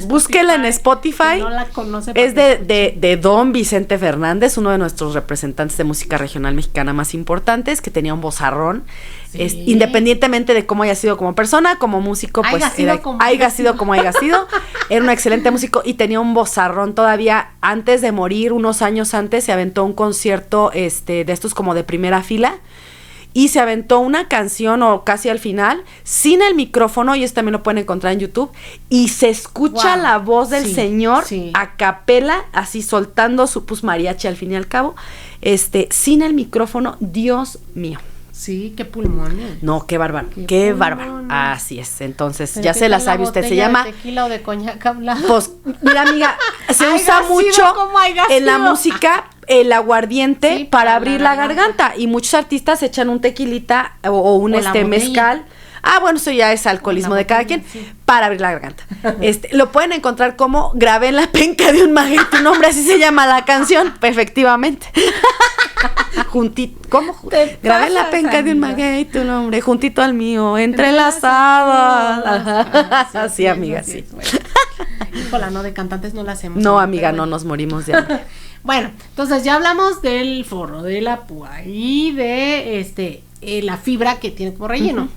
búsquela en Spotify. Si no la conoce, es de Don Vicente Fernández, uno de nuestros representantes de música regional mexicana más importantes, que tenía un vozarrón, sí, independientemente de cómo haya sido como persona, como músico, pues haya sido como haya sido, era un excelente músico y tenía un vozarrón. Todavía antes de morir, unos años antes, se aventó un concierto de estos como de primera fila, y se aventó una canción o casi al final sin el micrófono, y esto también lo pueden encontrar en YouTube, y se escucha la voz del señor a capela, así soltando su mariachi al fin y al cabo, sin el micrófono. Dios mío. Sí, qué pulmones. No, qué bárbaro, qué bárbaro. Así es, entonces ya se la sabe usted, se llama de tequila o de coñac hablado. Pues, mira, amiga, se usa mucho en la música el aguardiente para abrir la garganta, y muchos artistas echan un tequilita o un mezcal. Bueno, eso ya es alcoholismo de cada quien, para abrir la garganta. Lo pueden encontrar como grabé en la penca de un maguey tu nombre, así se llama la canción, efectivamente. Juntito, ¿cómo? Grabé en la penca de un maguey tu nombre, juntito al mío, entrelazado. Así, amiga, sí. Híjola, no, de cantantes no la hacemos. No, amiga, no nos morimos de hambre. Bueno, entonces ya hablamos del forro, de la púa y de la fibra que tiene como relleno.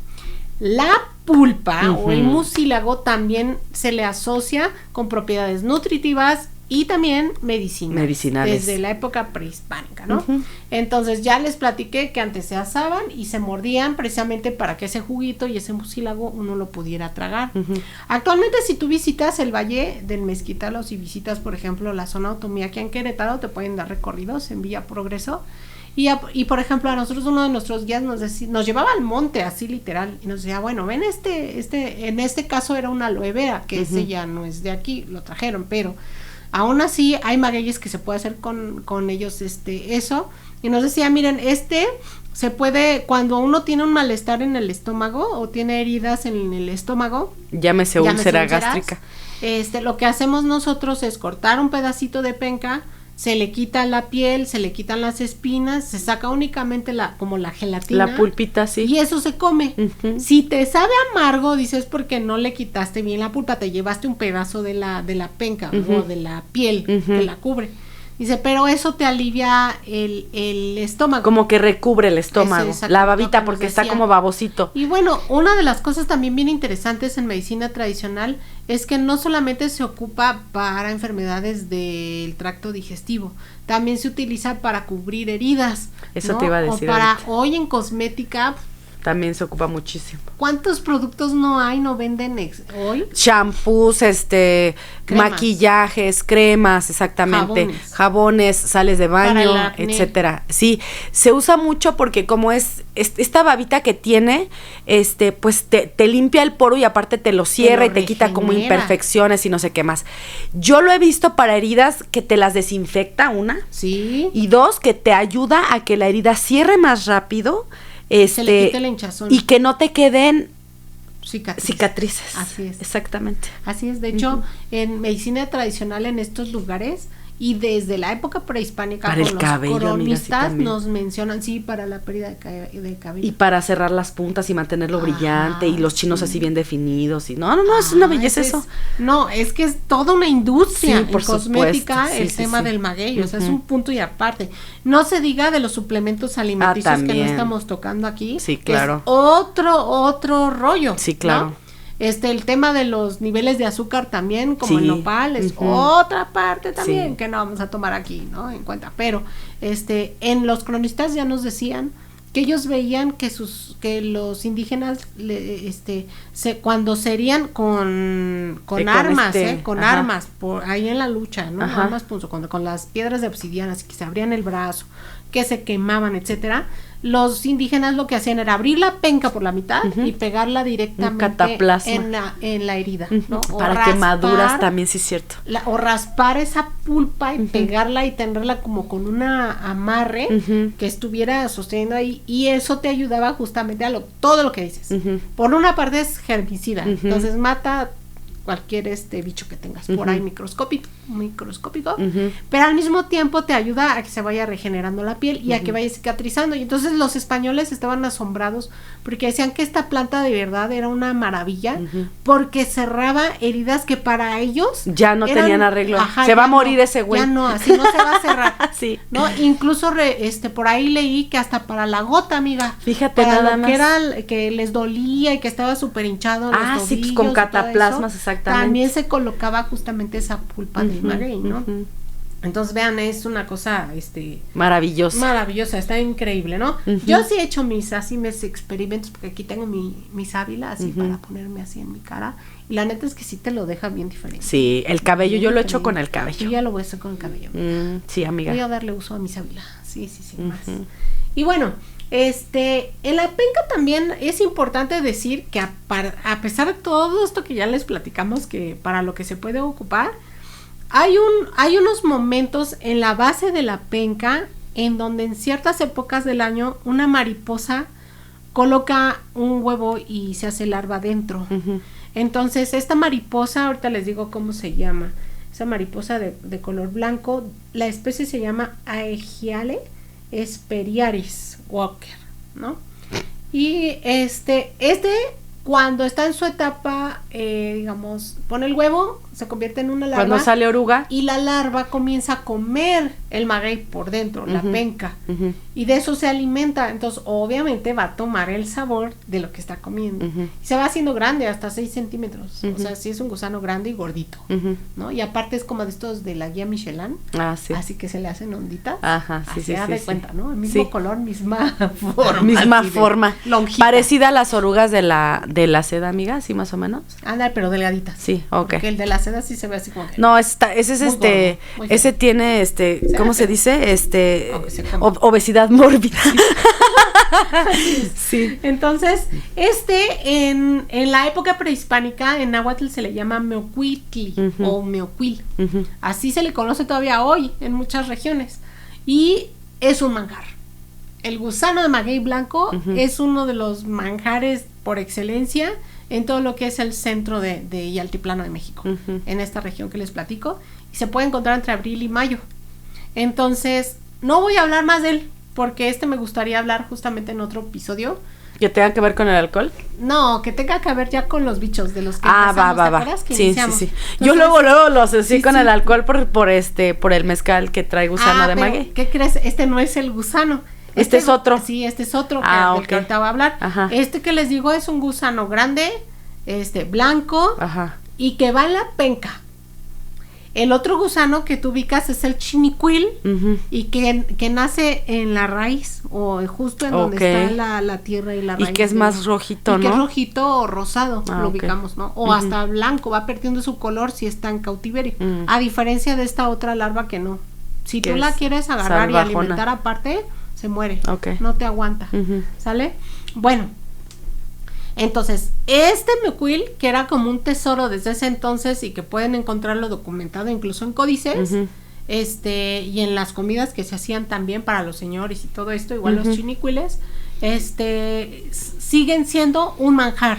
La pulpa o el mucílago también se le asocia con propiedades nutritivas y también medicinales. Desde la época prehispánica, ¿no? Entonces ya les platiqué que antes se asaban y se mordían precisamente para que ese juguito y ese mucílago uno lo pudiera tragar. Actualmente, si tú visitas el Valle del Mezquital o si visitas, por ejemplo, la zona Otomí aquí en Querétaro, te pueden dar recorridos en Villa Progreso. Y por ejemplo, a nosotros uno de nuestros guías nos llevaba al monte, así literal, y nos decía, bueno, ven en este caso era una aloe vera, que ese ya no es de aquí, lo trajeron, pero aún así hay magueyes que se puede hacer con ellos eso, y nos decía, miren, se puede, cuando uno tiene un malestar en el estómago o tiene heridas en el estómago, llámese úlcera gástrica, lo que hacemos nosotros es cortar un pedacito de penca, se le quita la piel, se le quitan las espinas, se saca únicamente como la gelatina. La pulpita, sí. Y eso se come. Si te sabe amargo, dices porque no le quitaste bien la pulpa, te llevaste un pedazo de la penca o de la piel que la cubre. Dice, pero eso te alivia el estómago. Como que recubre el estómago, la babita, porque está como babosito. Y bueno, una de las cosas también bien interesantes en medicina tradicional es que no solamente se ocupa para enfermedades del tracto digestivo, también se utiliza para cubrir heridas. Eso, ¿no? Te iba a decir. O para ahorita. Hoy en cosmética. También se ocupa muchísimo. ¿Cuántos productos no venden hoy? Shampoos, cremas, maquillajes, cremas, exactamente, jabones, sales de baño, etcétera. Sí, se usa mucho porque como es esta babita que tiene, pues te limpia el poro y aparte te lo cierra y te quita como imperfecciones y no sé qué más. Yo lo he visto para heridas que te las desinfecta, una. Sí. Y dos, que te ayuda a que la herida cierre más rápido. Se le quita el hinchazón. Y que no te queden cicatrices. Así es. Exactamente. Así es. De hecho, en medicina tradicional en estos lugares y desde la época prehispánica para con el cabello, los cronistas amiga, nos mencionan, sí, para la pérdida de cabello. Y para cerrar las puntas y mantenerlo brillante y los chinos así bien definidos. Y no, es una belleza eso. No, es que es toda una industria por cosmética, supuesto. el tema del maguey, o sea, es un punto y aparte. No se diga de los suplementos alimenticios que no estamos tocando aquí. Sí, claro. Es otro rollo. Sí, claro. ¿no? El tema de los niveles de azúcar también, como el nopal, es otra parte también que no vamos a tomar aquí, ¿no? En cuenta. Pero, en los cronistas ya nos decían que ellos veían que los indígenas, cuando serían con armas, con armas, por ahí en la lucha, ¿no? Armas, con las piedras de obsidiana, así que se abrían el brazo, que se quemaban, etcétera. Los indígenas lo que hacían era abrir la penca por la mitad y pegarla directamente en la herida, ¿no? Para quemaduras también, sí es cierto. O raspar esa pulpa y pegarla y tenerla como con una amarre que estuviera sosteniendo ahí, y eso te ayudaba justamente a todo lo que dices. Por una parte es herbicida, entonces mata cualquier bicho que tengas por ahí microscópico, pero al mismo tiempo te ayuda a que se vaya regenerando la piel y a que vaya cicatrizando. Y entonces los españoles estaban asombrados porque decían que esta planta de verdad era una maravilla, porque cerraba heridas que para ellos ya no tenían arreglo. Se va a morir ese güey. Ya no, así no se va a cerrar. Sí. ¿No? Incluso por ahí leí que hasta para la gota, amiga. Fíjate, para nada lo más. que era que les dolía y que estaba súper hinchado los tobillos, sí, pues con cataplasmas, exactamente. También se colocaba justamente esa pulpa de maguey, ¿no? Entonces, vean, es una cosa, maravillosa, está increíble, ¿no? Yo sí he hecho mis experimentos, porque aquí tengo mi sábila así para ponerme así en mi cara, y la neta es que sí te lo deja bien diferente. Sí, el cabello, yo lo he hecho con el cabello. Yo ya lo voy a hacer con el cabello. Sí, amiga. Voy a darle uso a mi sábila, sí, más. Y bueno, en la penca también es importante decir que a pesar de todo esto que ya les platicamos, que para lo que se puede ocupar, hay unos momentos en la base de la penca en donde en ciertas épocas del año una mariposa coloca un huevo y se hace larva dentro. Entonces esta mariposa, ahorita les digo cómo se llama, esa mariposa de color blanco, la especie se llama Aegiale Hesperiaris Walker, ¿no? Y cuando está en su etapa, digamos, pone el huevo, se convierte en una larva. Cuando sale oruga. Y la larva comienza a comer el maguey por dentro, la penca. Y de eso se alimenta. Entonces, obviamente, va a tomar el sabor de lo que está comiendo. Y se va haciendo grande, hasta 6 centímetros. O sea, sí es un gusano grande y gordito, ¿no? Y aparte es como de estos de la guía Michelin. Sí. Así que se le hacen onditas. Ajá, sí, se da de cuenta, ¿no? El mismo color, misma forma. Parecida a las orugas de la seda, amiga, así más o menos. Anda, pero delgadita. Sí, ok. Porque el de la seda sí se ve así como que... No, ese es gordo, ese tiene ¿cómo se dice? Obesidad mórbida. Sí. Entonces, en la época prehispánica, en náhuatl se le llama meocuitli o meocuil. Así se le conoce todavía hoy en muchas regiones. Y es un manjar. El gusano de maguey blanco es uno de los manjares por excelencia en todo lo que es el centro de y altiplano de México, en esta región que les platico, y se puede encontrar entre abril y mayo. Entonces, no voy a hablar más de él, porque me gustaría hablar justamente en otro episodio. ¿Que tenga que ver con el alcohol? No, que tenga que ver ya con los bichos de los que va. ¿te acuerdas que iniciamos? Sí. Entonces, yo luego lo asocié con el alcohol por el mezcal que trae gusano de maguey. ¿Qué crees? No es el gusano. Este es otro. Sí, este es otro del que ok. ahorita voy a hablar. Ajá. Que les digo es un gusano grande, blanco, Ajá. y que va en la penca. El otro gusano que tú ubicas es el chinicuil, Uh-huh. y que nace en la raíz, o justo en donde está la tierra y la raíz. Y que es más rojito, ¿no? Que es rojito o rosado, lo ok. ubicamos, ¿no? O hasta blanco, va perdiendo su color si está en cautiverio. A diferencia de esta otra larva que no. Si tú la quieres agarrar salvajona. y alimentar aparte, se muere. Ok. No te aguanta. Uh-huh. ¿Sale? Bueno. Entonces, mecuil, que era como un tesoro desde ese entonces y que pueden encontrarlo documentado incluso en códices, Uh-huh. y en las comidas que se hacían también para los señores y todo esto, igual Uh-huh. los chinicuiles, siguen siendo un manjar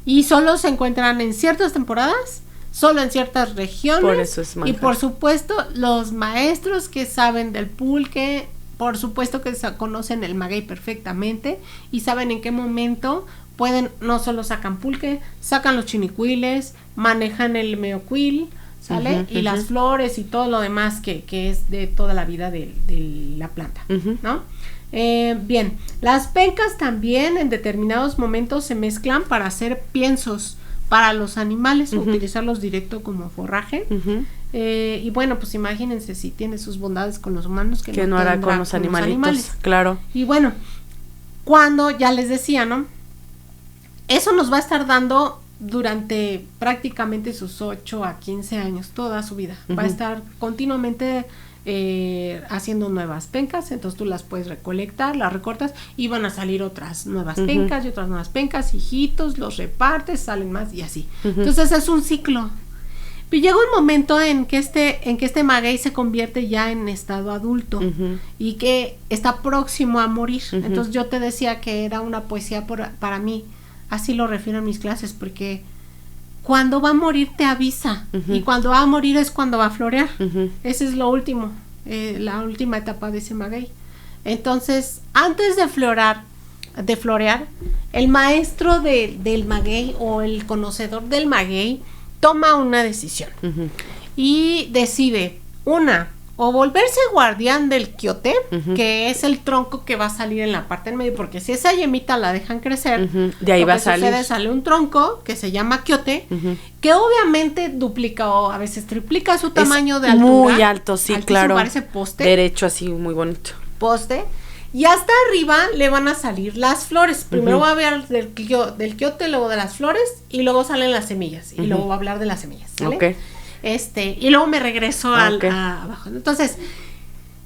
y solo se encuentran en ciertas temporadas, solo en ciertas regiones. Por eso es manjar. Y por supuesto, los maestros que saben del pulque, por supuesto que conocen el maguey perfectamente y saben en qué momento pueden, no solo sacan pulque, sacan los chinicuiles, manejan el meocuil, ¿sale? Uh-huh, y las flores y todo lo demás que es de toda la vida de la planta, Uh-huh. ¿no? Bien, las pencas también en determinados momentos se mezclan para hacer piensos para los animales, Uh-huh. utilizarlos directo como forraje. Uh-huh. Y bueno, pues imagínense si tiene sus bondades con los humanos, que no hará tendrá con los animalitos, claro. Y bueno, cuando ya les decía, ¿no? Eso nos va a estar dando durante prácticamente sus 8 a 15 años, toda su vida. Uh-huh. Va a estar continuamente haciendo nuevas pencas, entonces tú las puedes recolectar, las recortas y van a salir otras nuevas Uh-huh. pencas y otras nuevas pencas, hijitos, los repartes, salen más y así. Uh-huh. Entonces es un ciclo. Pero llega un momento en que este maguey se convierte ya en estado adulto, Uh-huh. y que está próximo a morir. Uh-huh. Entonces yo te decía que era una poesía para mí, así lo refiero en mis clases, porque cuando va a morir te avisa, Uh-huh. y cuando va a morir es cuando va a florear. Uh-huh. Ese es lo último, la última etapa de ese maguey. Entonces, antes de florear, el maestro del maguey o el conocedor del maguey toma una decisión. Uh-huh. Y decide, o volverse guardián del quiote, Uh-huh. que es el tronco que va a salir en la parte del medio, porque si esa yemita la dejan crecer, Uh-huh. De ahí lo va que a salir. sucede, sale un tronco que se llama quiote, Uh-huh. que obviamente duplica o a veces triplica su tamaño de altura. Muy alto, sí, altísimo, claro. parece poste. Derecho, así, muy bonito. Y hasta arriba le van a salir las flores. Primero Uh-huh. va a hablar del quiote, luego de las flores, y luego salen las semillas. Y Uh-huh. luego va a hablar de las semillas, ¿sale? Ok. Y luego me regreso Ok. a abajo. Entonces,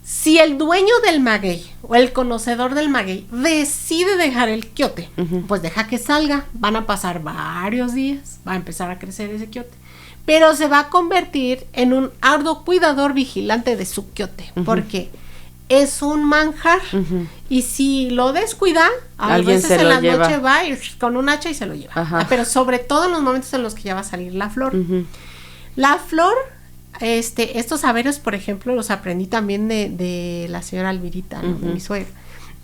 si el dueño del maguey o el conocedor del maguey decide dejar el quiote, Uh-huh. pues deja que salga. Van a pasar varios días, va a empezar a crecer ese quiote, pero se va a convertir en un arduo cuidador vigilante de su quiote, Uh-huh. porque es un manjar. Uh-huh. Y si lo descuida, a Alguien veces se en lo la lleva. noche va y con un hacha y se lo lleva. Ajá. Pero sobre todo en los momentos en los que ya va a salir la flor. Uh-huh. La flor, estos saberes, por ejemplo, los aprendí también de la señora Alvirita, ¿no? De Uh-huh. mi suegra.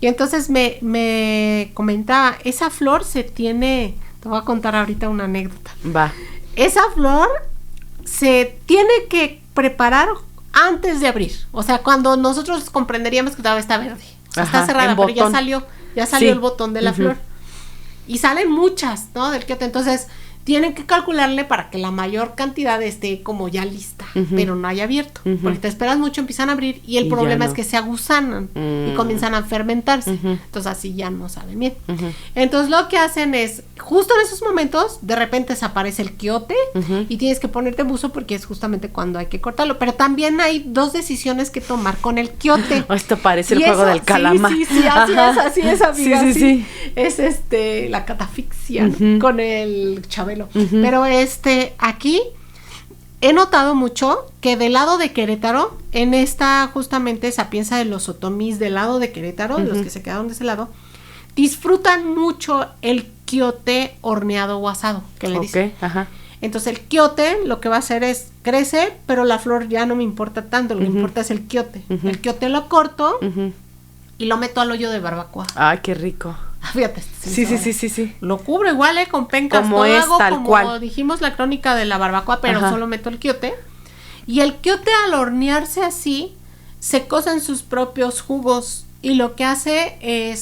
Y entonces me comentaba, esa flor te voy a contar ahorita una anécdota. Va. Esa flor se tiene que preparar antes de abrir. O sea, cuando nosotros comprenderíamos que todavía está verde. O sea, Ajá, está cerrada, en pero ya botón. salió Sí. el botón de la Ujú. flor. Y salen muchas, ¿no? Del quiote. Entonces, tienen que calcularle para que la mayor cantidad esté como ya lista, Ujú. pero no haya abierto. Ujú. Porque te esperas mucho, empiezan a abrir y el Y ya problema no. es que se agusanan y Mm. comienzan a fermentarse. Ujú. Entonces, así ya no saben bien. Uh-huh. Entonces, lo que hacen es, justo en esos momentos, de repente desaparece el quiote Ujú. y tienes que ponerte buzo porque es justamente cuando hay que cortarlo. Pero también hay dos decisiones que tomar con el quiote. Esto parece el Y juego eso, del calamar. Sí, así Ajá. es, amiga. Sí, sí, sí. Es la catafixia, ¿no? Ujú. Con el Chabelo. Ujú. Pero aquí he notado mucho que del lado de Querétaro, en esta justamente sapienza de los otomís del lado de Querétaro, de los Ujú. que se quedaron de ese lado, disfrutan mucho el quiote horneado o asado, que le dicen. Ok, ajá. Entonces el quiote lo que va a hacer es crece, pero la flor ya no me importa tanto, lo que importa es el quiote. El quiote lo corto y lo meto al hoyo de barbacoa. Ay, qué rico. Fíjate. Sí. Lo cubro igual, con pencas. Como es, hago tal como cual. dijimos la crónica de la barbacoa, pero solo meto el quiote. Y el quiote al hornearse así, se cocen sus propios jugos. Y lo que hace,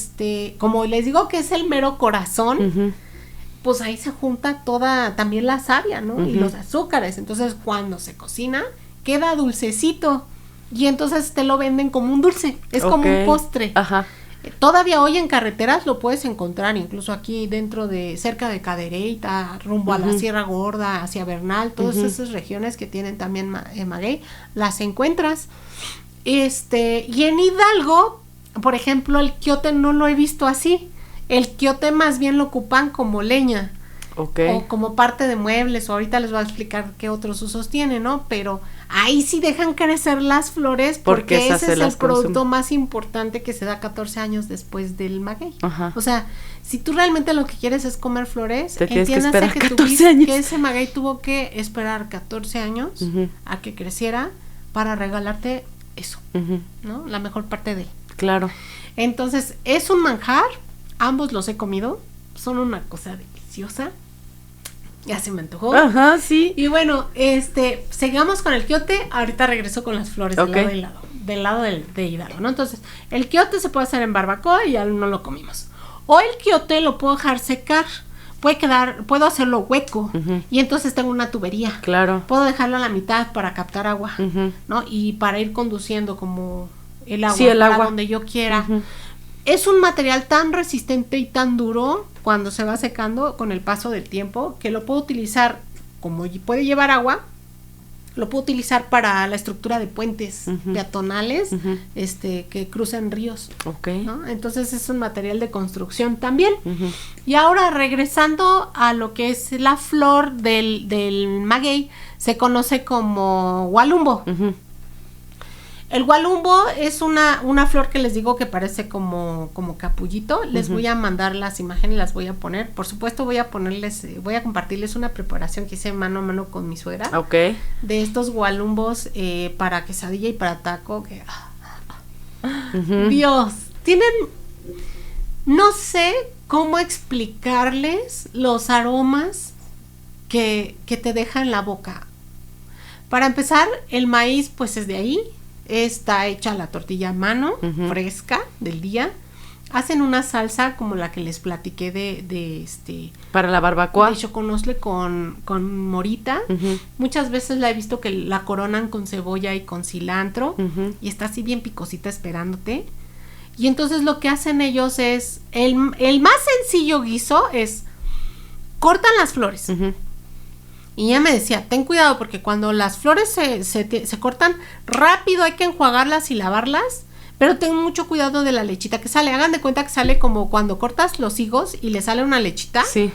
como les digo que es el mero corazón, pues ahí se junta toda, también la savia, ¿no? Y los azúcares. Entonces, cuando se cocina, queda dulcecito. Y entonces te lo venden como un dulce. Es como un postre. Ajá. Todavía hoy en carreteras lo puedes encontrar, incluso aquí cerca de Cadereyta, rumbo a la Sierra Gorda, hacia Bernal, todas esas regiones que tienen también maguey, las encuentras. Y en Hidalgo, por ejemplo, el quiote no lo he visto así. El quiote más bien lo ocupan como leña. Okay. O como parte de muebles, o ahorita les voy a explicar qué otros usos tiene, ¿no? Pero ahí sí dejan crecer las flores porque ese es el producto más importante que se da 14 años después del maguey. Ajá. O sea, si tú realmente lo que quieres es comer flores, entiéndase que ese maguey tuvo que esperar 14 años a que creciera para regalarte eso, ¿no? La mejor parte de él. Claro. Entonces, es un manjar, ambos los he comido, son una cosa deliciosa. Ya se me antojó. Ajá, sí. Y bueno, sigamos con el quiote. Ahorita regreso con las flores del lado de Hidalgo, ¿no? Entonces, el quiote se puede hacer en barbacoa y ya no lo comimos. O el quiote lo puedo dejar secar. Puedo hacerlo hueco. Y entonces tengo una tubería. Claro. Puedo dejarlo a la mitad para captar agua, ¿no? Y para ir conduciendo como el agua, para donde yo quiera. Es un material tan resistente y tan duro cuando se va secando con el paso del tiempo que lo puedo utilizar, como puede llevar agua, lo puedo utilizar para la estructura de puentes peatonales que cruzan ríos. Okay. ¿No? Entonces es un material de construcción también. Y ahora regresando a lo que es la flor del maguey, se conoce como gualumbo. El gualumbo es una flor que les digo que parece como capullito. Les voy a mandar las imágenes, las voy a poner. Por supuesto voy a compartirles una preparación que hice mano a mano con mi suegra. Okay. De estos gualumbos para quesadilla y para taco. Que, Dios, no sé cómo explicarles los aromas que te deja en la boca. Para empezar, el maíz pues es de ahí. Está hecha la tortilla a mano, fresca, del día. Hacen una salsa como la que les platiqué de para la barbacoa. De choconosle con morita. Muchas veces la he visto que la coronan con cebolla y con cilantro. Y está así bien picosita esperándote. Y entonces lo que hacen ellos es... El más sencillo guiso es... Cortan las flores. Y ella me decía, ten cuidado porque cuando las flores se cortan rápido hay que enjuagarlas y lavarlas, pero ten mucho cuidado de la lechita que sale. Hagan de cuenta que sale como cuando cortas los higos y le sale una lechita. Sí.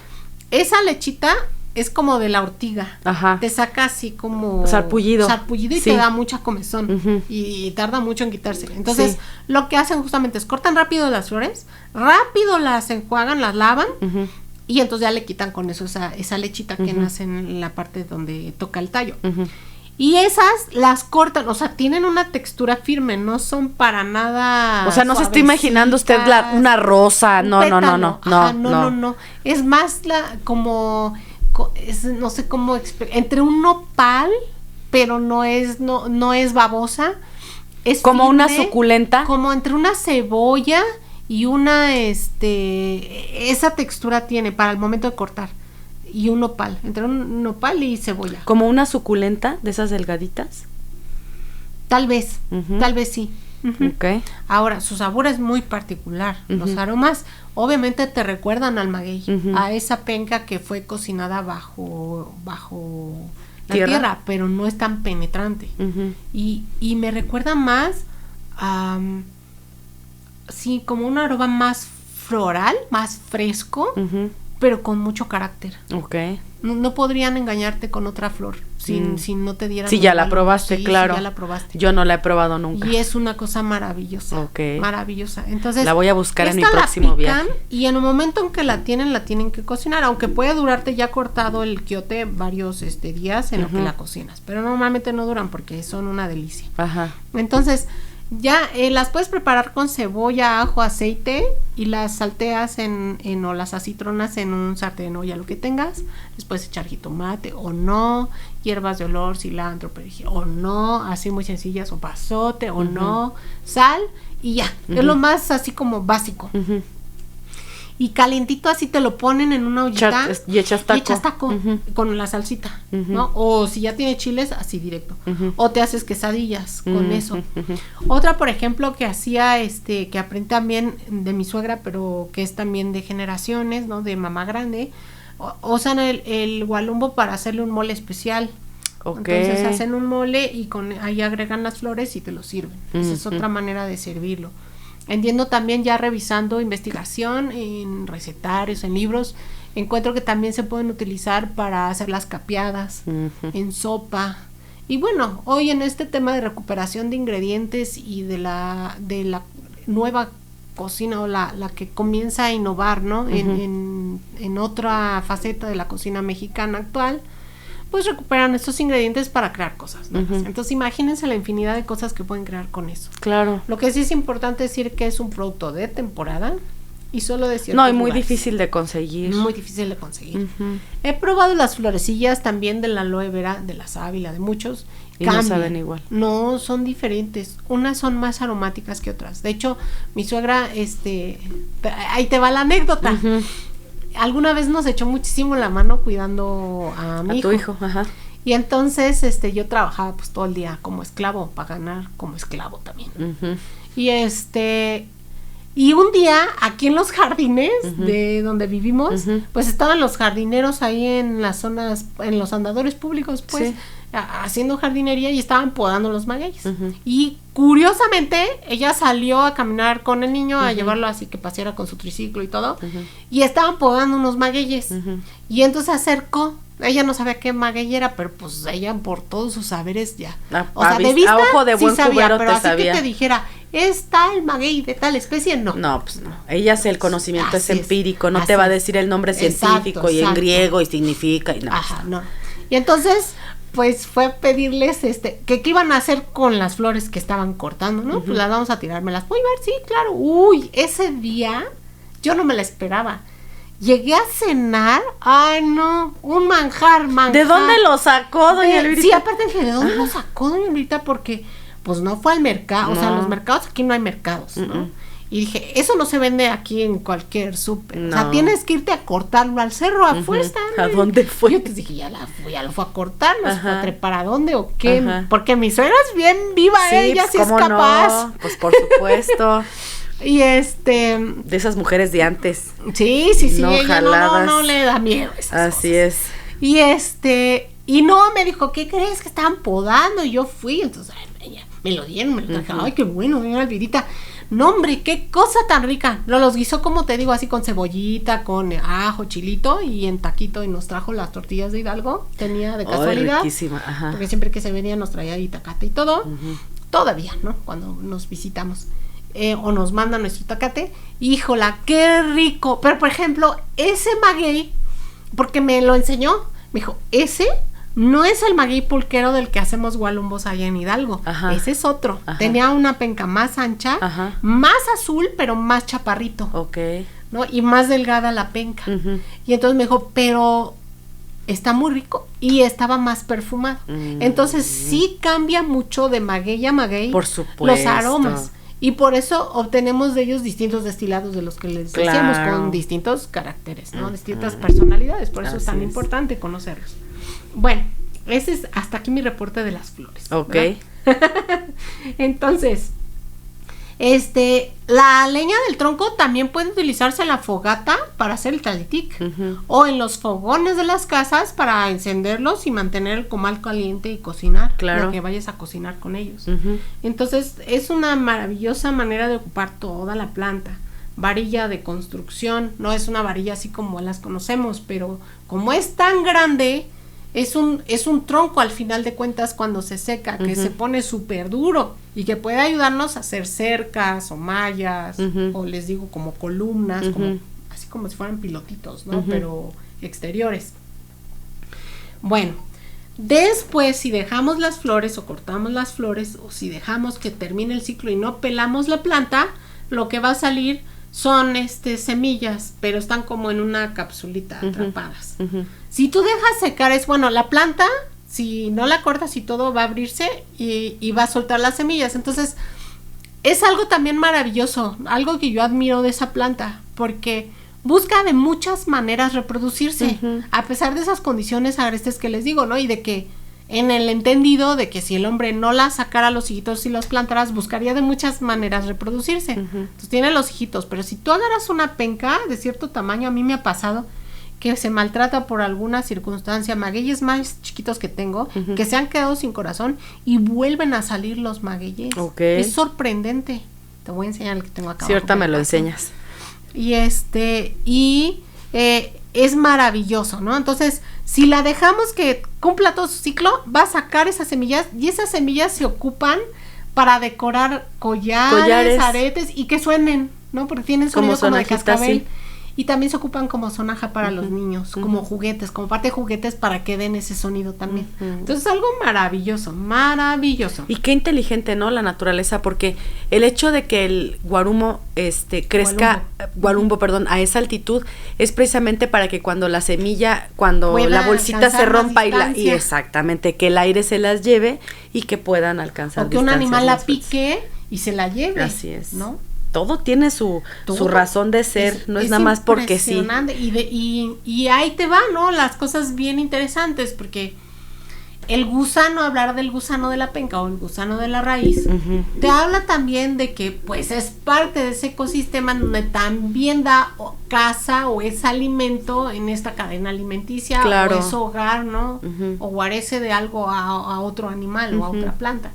Esa lechita es como de la ortiga. Ajá. Te saca así como... Sarpullido. Y te da mucha comezón. Y tarda mucho en quitarse. Entonces, lo que hacen justamente es cortan rápido las flores, rápido las enjuagan, las lavan. Y entonces ya le quitan con eso esa lechita que nace en la parte donde toca el tallo. Y esas las cortan, o sea, tienen una textura firme, no son para nada. O sea, no se está imaginando usted una rosa, no. Es más no sé cómo entre un nopal, pero no es babosa. Es como firme, una suculenta. Como entre una cebolla y esa textura tiene para el momento de cortar. Y un nopal, entre un nopal y cebolla. ¿Como una suculenta de esas delgaditas? Tal vez sí. Okay. Ahora, su sabor es muy particular. Los aromas obviamente te recuerdan al maguey, a esa penca que fue cocinada bajo la tierra, pero no es tan penetrante. Y me recuerda más sí, como un aroma más floral, más fresco, pero con mucho carácter. Ok. No podrían engañarte con otra flor si no te dieran. Sí, ya la probaste, claro. Sí, ya la probaste. Yo no la he probado nunca. Y es una cosa maravillosa. Ok. Maravillosa. Entonces, la voy a buscar en mi esta próximo la pican, viaje. y en el momento en que la tienen que cocinar, aunque puede durarte ya cortado el quiote varios días en lo que la cocinas, pero normalmente no duran porque son una delicia. Ajá. Entonces, ya las puedes preparar con cebolla, ajo, aceite y las salteas o las acitronas en un sartén o ya lo que tengas. Les puedes echar jitomate o no, hierbas de olor, cilantro, perejil o no, así muy sencillas, o pasote o no, sal y ya. Es lo más así como básico. Y calientito así te lo ponen en una ollita y echas taco, con la salsita, ¿no? O si ya tiene chiles, así directo. O te haces quesadillas con eso. Otra, por ejemplo, que hacía, que aprendí también de mi suegra, pero que es también de generaciones, ¿no? De mamá grande, usan el gualumbo para hacerle un mole especial. Okay. Entonces hacen un mole y ahí agregan las flores y te lo sirven. Esa es otra manera de servirlo. Entiendo también, ya revisando investigación en recetarios, en libros, encuentro que también se pueden utilizar para hacer las capeadas, en sopa. Y bueno, hoy en este tema de recuperación de ingredientes y de la nueva cocina, o la que comienza a innovar, ¿no? En otra faceta de la cocina mexicana actual, pues recuperan estos ingredientes para crear cosas, ¿no? Entonces imagínense la infinidad de cosas que pueden crear con eso. Claro. Lo que sí es importante decir que es un producto de temporada y solo de ciertos No, y muy lugares. Difícil de conseguir. Muy difícil de conseguir. He probado las florecillas también de la aloe vera, de la sábila, de muchos. Y no saben igual. No, son diferentes. Unas son más aromáticas que otras. De hecho, mi suegra, ahí te va la anécdota. Alguna vez nos echó muchísimo la mano cuidando a mi hijo. A tu hijo, ajá. Y entonces yo trabajaba pues todo el día como esclavo para ganar como esclavo también. Y un día aquí en los jardines de donde vivimos, pues estaban los jardineros ahí en las zonas, en los andadores públicos, pues haciendo jardinería y estaban podando los magueyes. Y curiosamente ella salió a caminar con el niño, a llevarlo así que paseara con su triciclo y todo, y estaban podando unos magueyes. Y entonces acercó. Ella no sabía qué maguey era, pero pues ella por todos sus saberes ya. O sea, de vista a ojo de buen sí sabía, cubero pero te así sabía. que te dijera, es tal maguey de tal especie, no. No, pues no. Ella el conocimiento Así es empírico, no así te va a es. decir el nombre científico y en griego y significa y no. Ajá, no. Y entonces, pues fue a pedirles que qué iban a hacer con las flores que estaban cortando, ¿no? Pues las vamos a tirar, ¿me las voy a ver? Sí, claro. Uy, ese día yo no me la esperaba. Llegué a cenar, ay no, un manjar. ¿De dónde lo sacó doña Elvirita? Sí, aparte dije, ¿de dónde lo sacó doña Elvirita? Porque pues no fue al mercado, o sea, los mercados, aquí no hay mercados, ¿no? Y dije, eso no se vende aquí en cualquier súper, o sea, tienes que irte a cortarlo al cerro a fuerza, ¿no? ¿A dónde fue? Yo pues dije, ya lo fue a cortar, no fue a trepar a dónde o qué, porque mi suegra es bien viva, sí, ella sí es capaz. No? Pues por supuesto. Y de esas mujeres de antes. Sí, no, ella no le da miedo esas así cosas. Es. Y no, me dijo, ¿qué crees que estaban podando? Y yo fui, entonces me lo dieron, me lo traje. Ay, qué bueno, doña Elvirita. No, hombre, qué cosa tan rica. Los guisó, como te digo, así con cebollita, con ajo, chilito y en taquito, y nos trajo las tortillas de Hidalgo. Tenía de casualidad. Riquísima, ajá. Porque siempre que se venía nos traía itacate y todo. Todavía, ¿no? Cuando nos visitamos. O nos mandan nuestro itacate. Híjola, qué rico. Pero, por ejemplo, ese maguey, porque me lo enseñó, me dijo, ese no es el maguey pulquero del que hacemos gualumbos allá en Hidalgo. Ese es otro. Tenía una penca más ancha, más azul, pero más chaparrito. ¿No? Y más delgada la penca. Y entonces me dijo, pero está muy rico y estaba más perfumado. Entonces sí cambia mucho de maguey a maguey. Por supuesto. Los aromas. Y por eso obtenemos de ellos distintos destilados de los que les decíamos, con distintos caracteres, ¿no? Distintas personalidades. Por eso es tan importante conocerlos. Bueno, ese es hasta aquí mi reporte de las flores. Entonces, la leña del tronco también puede utilizarse en la fogata para hacer el talitic, o en los fogones de las casas para encenderlos y mantener el comal caliente y cocinar, lo que vayas a cocinar con ellos. Entonces es una maravillosa manera de ocupar toda la planta. varilla de construcción, no es una varilla así como las conocemos, pero como es tan grande, es un tronco al final de cuentas cuando se seca, que se pone súper duro y que puede ayudarnos a hacer cercas o mallas, o les digo como columnas, como, así como si fueran pilotitos, ¿no? Pero exteriores. Bueno, después si dejamos las flores o cortamos las flores, o si dejamos que termine el ciclo y no pelamos la planta, lo que va a salir son semillas, pero están como en una capsulita atrapadas. Si tú dejas secar, la planta, si no la cortas y todo, va a abrirse y va a soltar las semillas. Entonces, es algo también maravilloso, algo que yo admiro de esa planta, porque busca de muchas maneras reproducirse, a pesar de esas condiciones agrestes que les digo, ¿no? Y de que en el entendido de que si el hombre no la sacara los hijitos y los plantaras, buscaría de muchas maneras reproducirse. Entonces tiene los hijitos, pero si tú agarras una penca de cierto tamaño, a mí me ha pasado que se maltrata por alguna circunstancia, magueyes más chiquitos que tengo, que se han quedado sin corazón y vuelven a salir los magueyes. Es sorprendente. Te voy a enseñar el que tengo acá. Sí, ahorita me lo enseñas. Y es maravilloso, ¿no? Entonces, si la dejamos que cumpla todo su ciclo, va a sacar esas semillas y esas semillas se ocupan para decorar collares, aretes y que suenen, ¿no? Porque tienen sonido como de cascabel. Sí. Y también se ocupan como sonaja para los niños, como juguetes, como parte de juguetes para que den ese sonido también. Entonces, algo maravilloso, maravilloso. Y qué inteligente, ¿no? La naturaleza, porque el hecho de que el guarumo crezca, guarumbo, a esa altitud, es precisamente para que cuando la semilla, cuando la bolsita se rompa y exactamente, que el aire se las lleve y que puedan alcanzar. O que un animal la pique y se la lleve. Así es. ¿No? Todo tiene su razón de ser, no es nada más porque sí. Y ahí te va, ¿no? Las cosas bien interesantes, porque el gusano, hablar del gusano de la penca o el gusano de la raíz, te habla también de que pues es parte de ese ecosistema donde también da casa o es alimento en esta cadena alimenticia, claro. O es hogar, ¿no? O guarece de algo a otro animal o a otra planta.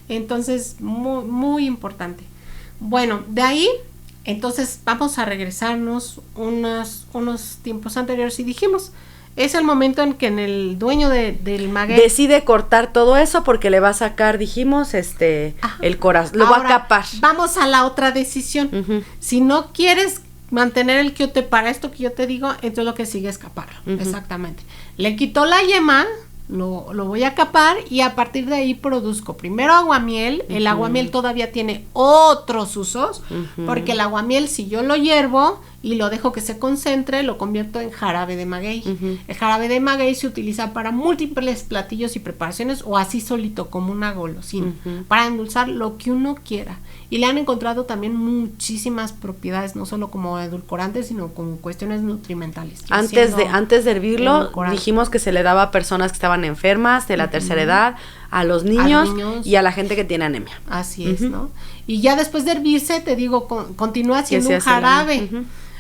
Entonces, muy, muy importante. Bueno, de ahí, entonces vamos a regresarnos unos tiempos anteriores y dijimos, es el momento en que el dueño del maguey decide cortar todo eso porque le va a sacar, dijimos, el corazón, lo va a capar. Vamos a la otra decisión. Si no quieres mantener el quiote para esto que yo te digo, entonces lo que sigue es caparlo. Exactamente. Le quitó la yema, lo voy a capar y a partir de ahí produzco primero aguamiel. El aguamiel todavía tiene otros usos, porque el aguamiel, si yo lo hiervo y lo dejo que se concentre, lo convierto en jarabe de maguey. El jarabe de maguey se utiliza para múltiples platillos y preparaciones o así solito como una golosina, para endulzar lo que uno quiera. Y le han encontrado también muchísimas propiedades, no solo como edulcorantes, sino como cuestiones nutrimentales. Antes de hervirlo, dijimos que se le daba a personas que estaban enfermas, de la tercera edad, a los niños y a la gente que tiene anemia. Así es, ¿no? Y ya después de hervirse, te digo, continúa siendo un jarabe.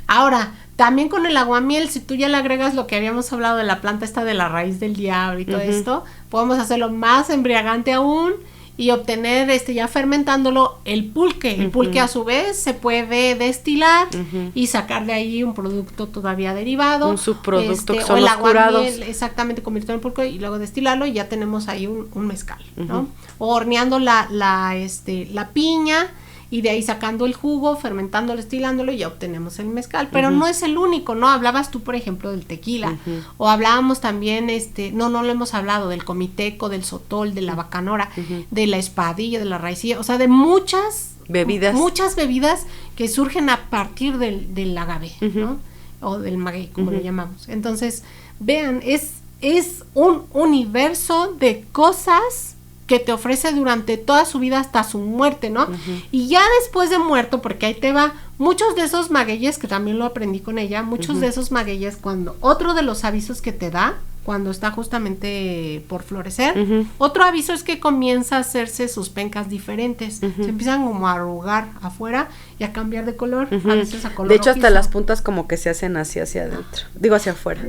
Ahora, también con el aguamiel, si tú ya le agregas lo que habíamos hablado de la planta esta de la raíz del diablo y todo esto, podemos hacerlo más embriagante aún y obtener, ya fermentándolo, el pulque. El pulque a su vez se puede destilar y sacar de ahí un producto todavía derivado. Un subproducto que o son el los aguamiel, curados. exactamente, convertirlo en pulque y luego destilarlo y ya tenemos ahí un mezcal, ¿no? O horneando la piña y de ahí sacando el jugo, fermentándolo, destilándolo y ya obtenemos el mezcal. Pero no es el único, ¿no? Hablabas tú, por ejemplo, del tequila. O hablábamos también, no lo hemos hablado, del comiteco, del sotol, de la bacanora, de la espadilla, de la raicilla, o sea, de muchas bebidas que surgen a partir del agave, ¿no? O del maguey, como lo llamamos. Entonces, vean, es un universo de cosas que te ofrece durante toda su vida hasta su muerte, ¿no? Y ya después de muerto, porque ahí te va, muchos de esos magueyes, que también lo aprendí con ella, muchos de esos magueyes, cuando otro de los avisos que te da, cuando está justamente por florecer, otro aviso es que comienza a hacerse sus pencas diferentes, se empiezan como a arrugar afuera y a cambiar de color, a veces a color de hecho rojizo. hasta las puntas como que se hacen así hacia adentro, digo hacia afuera.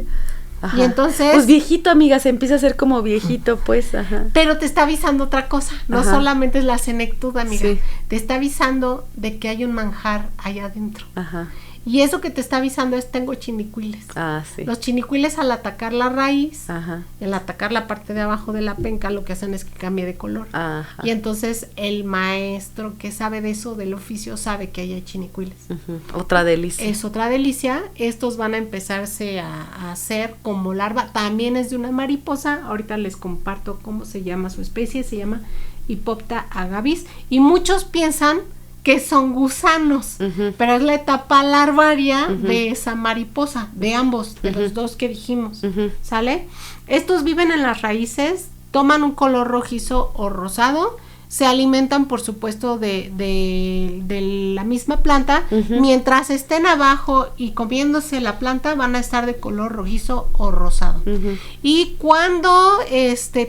Ajá. Y entonces... Pues viejito, amiga, se empieza a hacer como viejito, pues, ajá. Pero te está avisando otra cosa, no Ajá. solamente es la senectud, amiga, Sí. te está avisando de que hay un manjar allá adentro. Ajá. Y eso que te está avisando es tengo chinicuiles. Ah, sí. Los chinicuiles al atacar la raíz, Ajá. al atacar la parte de abajo de la penca, lo que hacen es que cambie de color. Ajá. Y entonces el maestro que sabe de eso, del oficio, sabe que ahí hay chinicuiles. Ujú. Otra delicia. Es otra delicia. Estos van a empezarse a hacer como larva. También es de una mariposa. Ahorita les comparto cómo se llama su especie. Se llama Hipopta agavis. Y muchos piensan que son gusanos, Ujú. pero es la etapa larvaria Ujú. de esa mariposa, de ambos, de Ujú. los dos que dijimos. Ujú. ¿Sale? Estos viven en las raíces, toman un color rojizo o rosado, se alimentan por supuesto de la misma planta. Ujú. Mientras estén abajo y comiéndose la planta van a estar de color rojizo o rosado. Ujú. Y cuando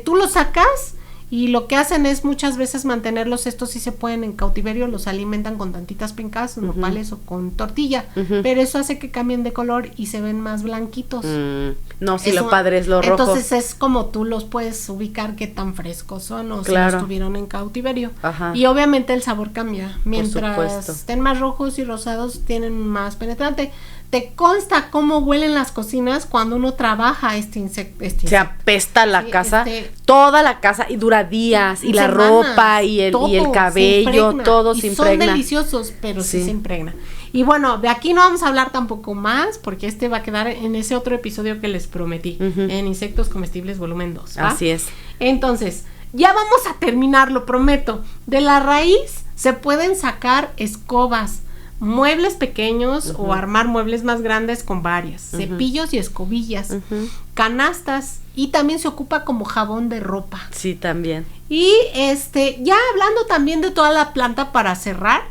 tú los sacas, y lo que hacen es muchas veces mantenerlos, estos sí se pueden en cautiverio, los alimentan con tantitas pencas, nopales o con tortilla, Ujú. pero eso hace que cambien de color y se ven más blanquitos. No, sí, Eso- lo padre es lo rojo. Entonces es como tú los puedes ubicar qué tan frescos son o Claro. si los tuvieron en cautiverio. Ajá. Y obviamente el sabor cambia. Mientras supuesto. estén más rojos y rosados tienen más penetrante. ¿Te consta cómo huelen las cocinas cuando uno trabaja este insecto? Se apesta la Sí, casa, toda la casa, y dura días, y la semanas, ropa, y el todo se cabello, impregna. todo Y se son impregna. deliciosos, pero sí Sí. se impregna. Y bueno, de aquí no vamos a hablar tampoco más, porque va a quedar en ese otro episodio que les prometí, Ujú. en Insectos Comestibles volumen 2. ¿va? Así es. Entonces, ya vamos a terminar, lo prometo. De la raíz se pueden sacar escobas, muebles pequeños o armar muebles más grandes con varias, cepillos y escobillas, Ujú. canastas, y también se ocupa como jabón de ropa. Sí, también. Y ya hablando también de toda la planta para cerrar,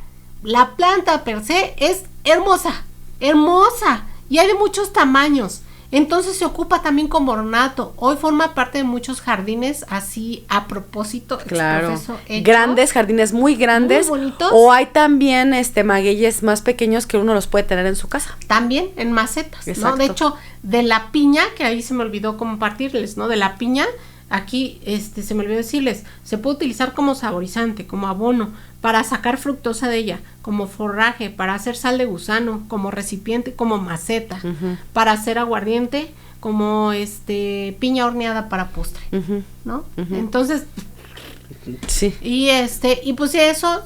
la planta per se es hermosa, hermosa, y hay de muchos tamaños. Entonces se ocupa también como ornato. Hoy forma parte de muchos jardines, así a propósito, Claro. exprofeso hecho. Grandes, jardines muy grandes. Muy bonitos. O hay también magueyes más pequeños que uno los puede tener en su casa. También en macetas, ¿no? Exacto. De hecho, de la piña, que ahí se me olvidó compartirles, ¿no? De la piña, aquí se me olvidó decirles, se puede utilizar como saborizante, como abono, para sacar fructosa de ella, como forraje, para hacer sal de gusano, como recipiente, como maceta, Ujú. para hacer aguardiente, como piña horneada para postre, Ujú. ¿no? Ujú. Entonces, Sí. y pues si eso,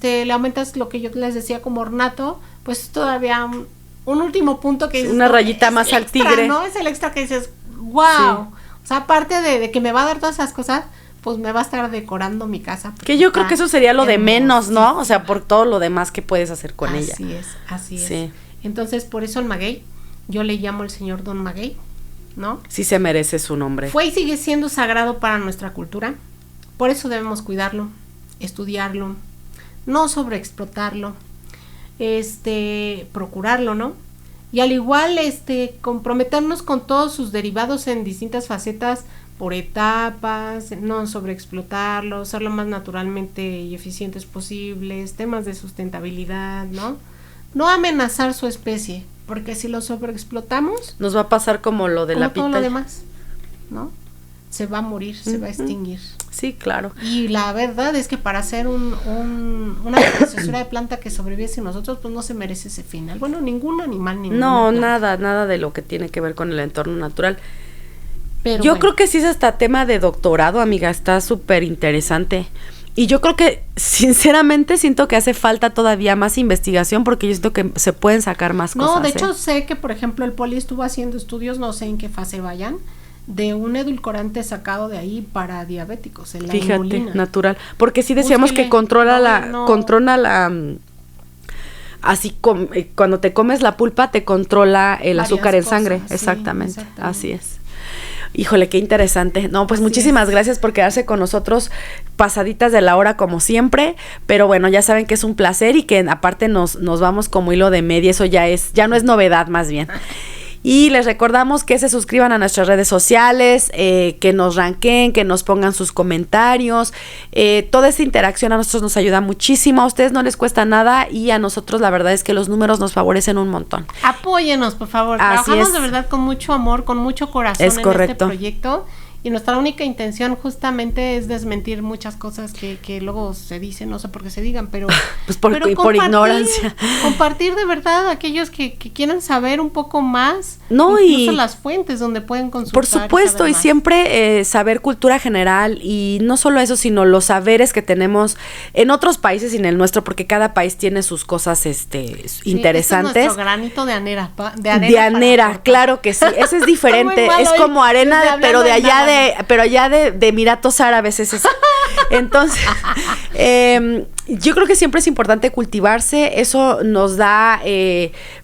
le aumentas lo que yo les decía como ornato, pues todavía un último punto que Sí, dices, una ¿no? rayita Es más el al extra, tigre. ¿no? Es el extra que dices, wow. Sí. O sea, aparte de que me va a dar todas esas cosas, pues me va a estar decorando mi casa. Que yo creo que eso sería lo de menos, ¿no? hermosísima. O sea, por todo lo demás que puedes hacer con ella. Así es. Sí. Entonces, por eso el maguey, yo le llamo el señor Don Maguey, ¿no? Sí se merece su nombre. Fue y sigue siendo sagrado para nuestra cultura. Por eso debemos cuidarlo, estudiarlo, no sobreexplotarlo, procurarlo, ¿no? Y al igual, comprometernos con todos sus derivados en distintas facetas por etapas, no sobreexplotarlo, ser lo más naturalmente y eficientes posibles, temas de sustentabilidad, ¿no? No amenazar su especie, porque si lo sobreexplotamos, Nos va a pasar como lo de como la todo lo pitaya. demás, ¿no? Se va a morir, se va a extinguir. Sí, claro. Y la verdad es que para hacer una preciosura de planta que sobrevive sin nosotros, pues no se merece ese final. Bueno, ningún animal, ninguna No, planta. nada de lo que tiene que ver con el entorno natural. Pero Yo bueno, creo que sí es hasta tema de doctorado, amiga, está súper interesante. Y yo creo que, sinceramente, siento que hace falta todavía más investigación porque yo siento que se pueden sacar más cosas. No, de hecho sé que, por ejemplo, el Poli estuvo haciendo estudios, no sé en qué fase vayan, de un edulcorante sacado de ahí para diabéticos, la Fíjate, inulina. natural. Porque sí decíamos Búsquele. que controla No. controla la... así cuando te comes la pulpa te controla el Varias azúcar en cosas, sangre. sí, Exactamente, exactamente. así es. Híjole, qué interesante. No, pues Así muchísimas es. gracias por quedarse con nosotros pasaditas de la hora como siempre, pero bueno, ya saben que es un placer y que aparte nos vamos como hilo de media, eso ya no es novedad más bien. Y les recordamos que se suscriban a nuestras redes sociales, que nos ranqueen, que nos pongan sus comentarios. Toda esta interacción a nosotros nos ayuda muchísimo. A ustedes no les cuesta nada y a nosotros la verdad es que los números nos favorecen un montón. Apóyenos, por favor. Así Trabajamos es. de verdad con mucho amor, con mucho corazón Es correcto. este proyecto. Y nuestra única intención justamente es desmentir muchas cosas que luego se dicen, no sé por qué se digan, pero... Pues por ignorancia. Compartir de verdad a aquellos que quieran saber un poco más, no, incluso y las fuentes donde pueden consultar. Por supuesto, y siempre saber cultura general, y no solo eso, sino los saberes que tenemos en otros países y en el nuestro, porque cada país tiene sus cosas interesantes. Este es nuestro granito de arena. De arena, claro que sí. Ese es diferente, es como arena, pero de allá de Emiratos Árabes es eso. Entonces, yo creo que siempre es importante cultivarse. Eso nos da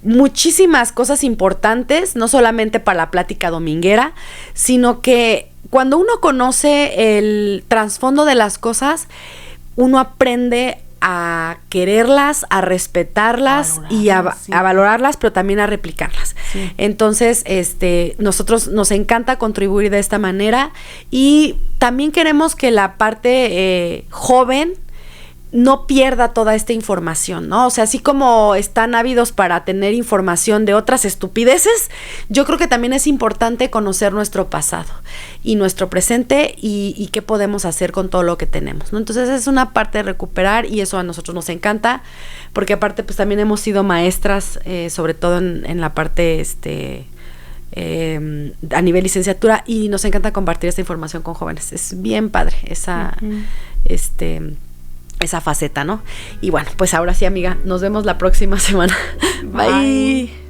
muchísimas cosas importantes, no solamente para la plática dominguera, sino que cuando uno conoce el trasfondo de las cosas, uno aprende a quererlas, a respetarlas y a valorarlas, pero también a replicarlas. Sí. Entonces, nosotros nos encanta contribuir de esta manera y también queremos que la parte joven no pierda toda esta información, ¿no? O sea, así como están ávidos para tener información de otras estupideces, yo creo que también es importante conocer nuestro pasado y nuestro presente y qué podemos hacer con todo lo que tenemos, ¿no? Entonces es una parte de recuperar y eso a nosotros nos encanta, porque aparte pues también hemos sido maestras, sobre todo en la parte a nivel licenciatura, y nos encanta compartir esta información con jóvenes. Es bien padre esa esa faceta, ¿no? Y bueno, pues ahora sí, amiga, nos vemos la próxima semana. Bye.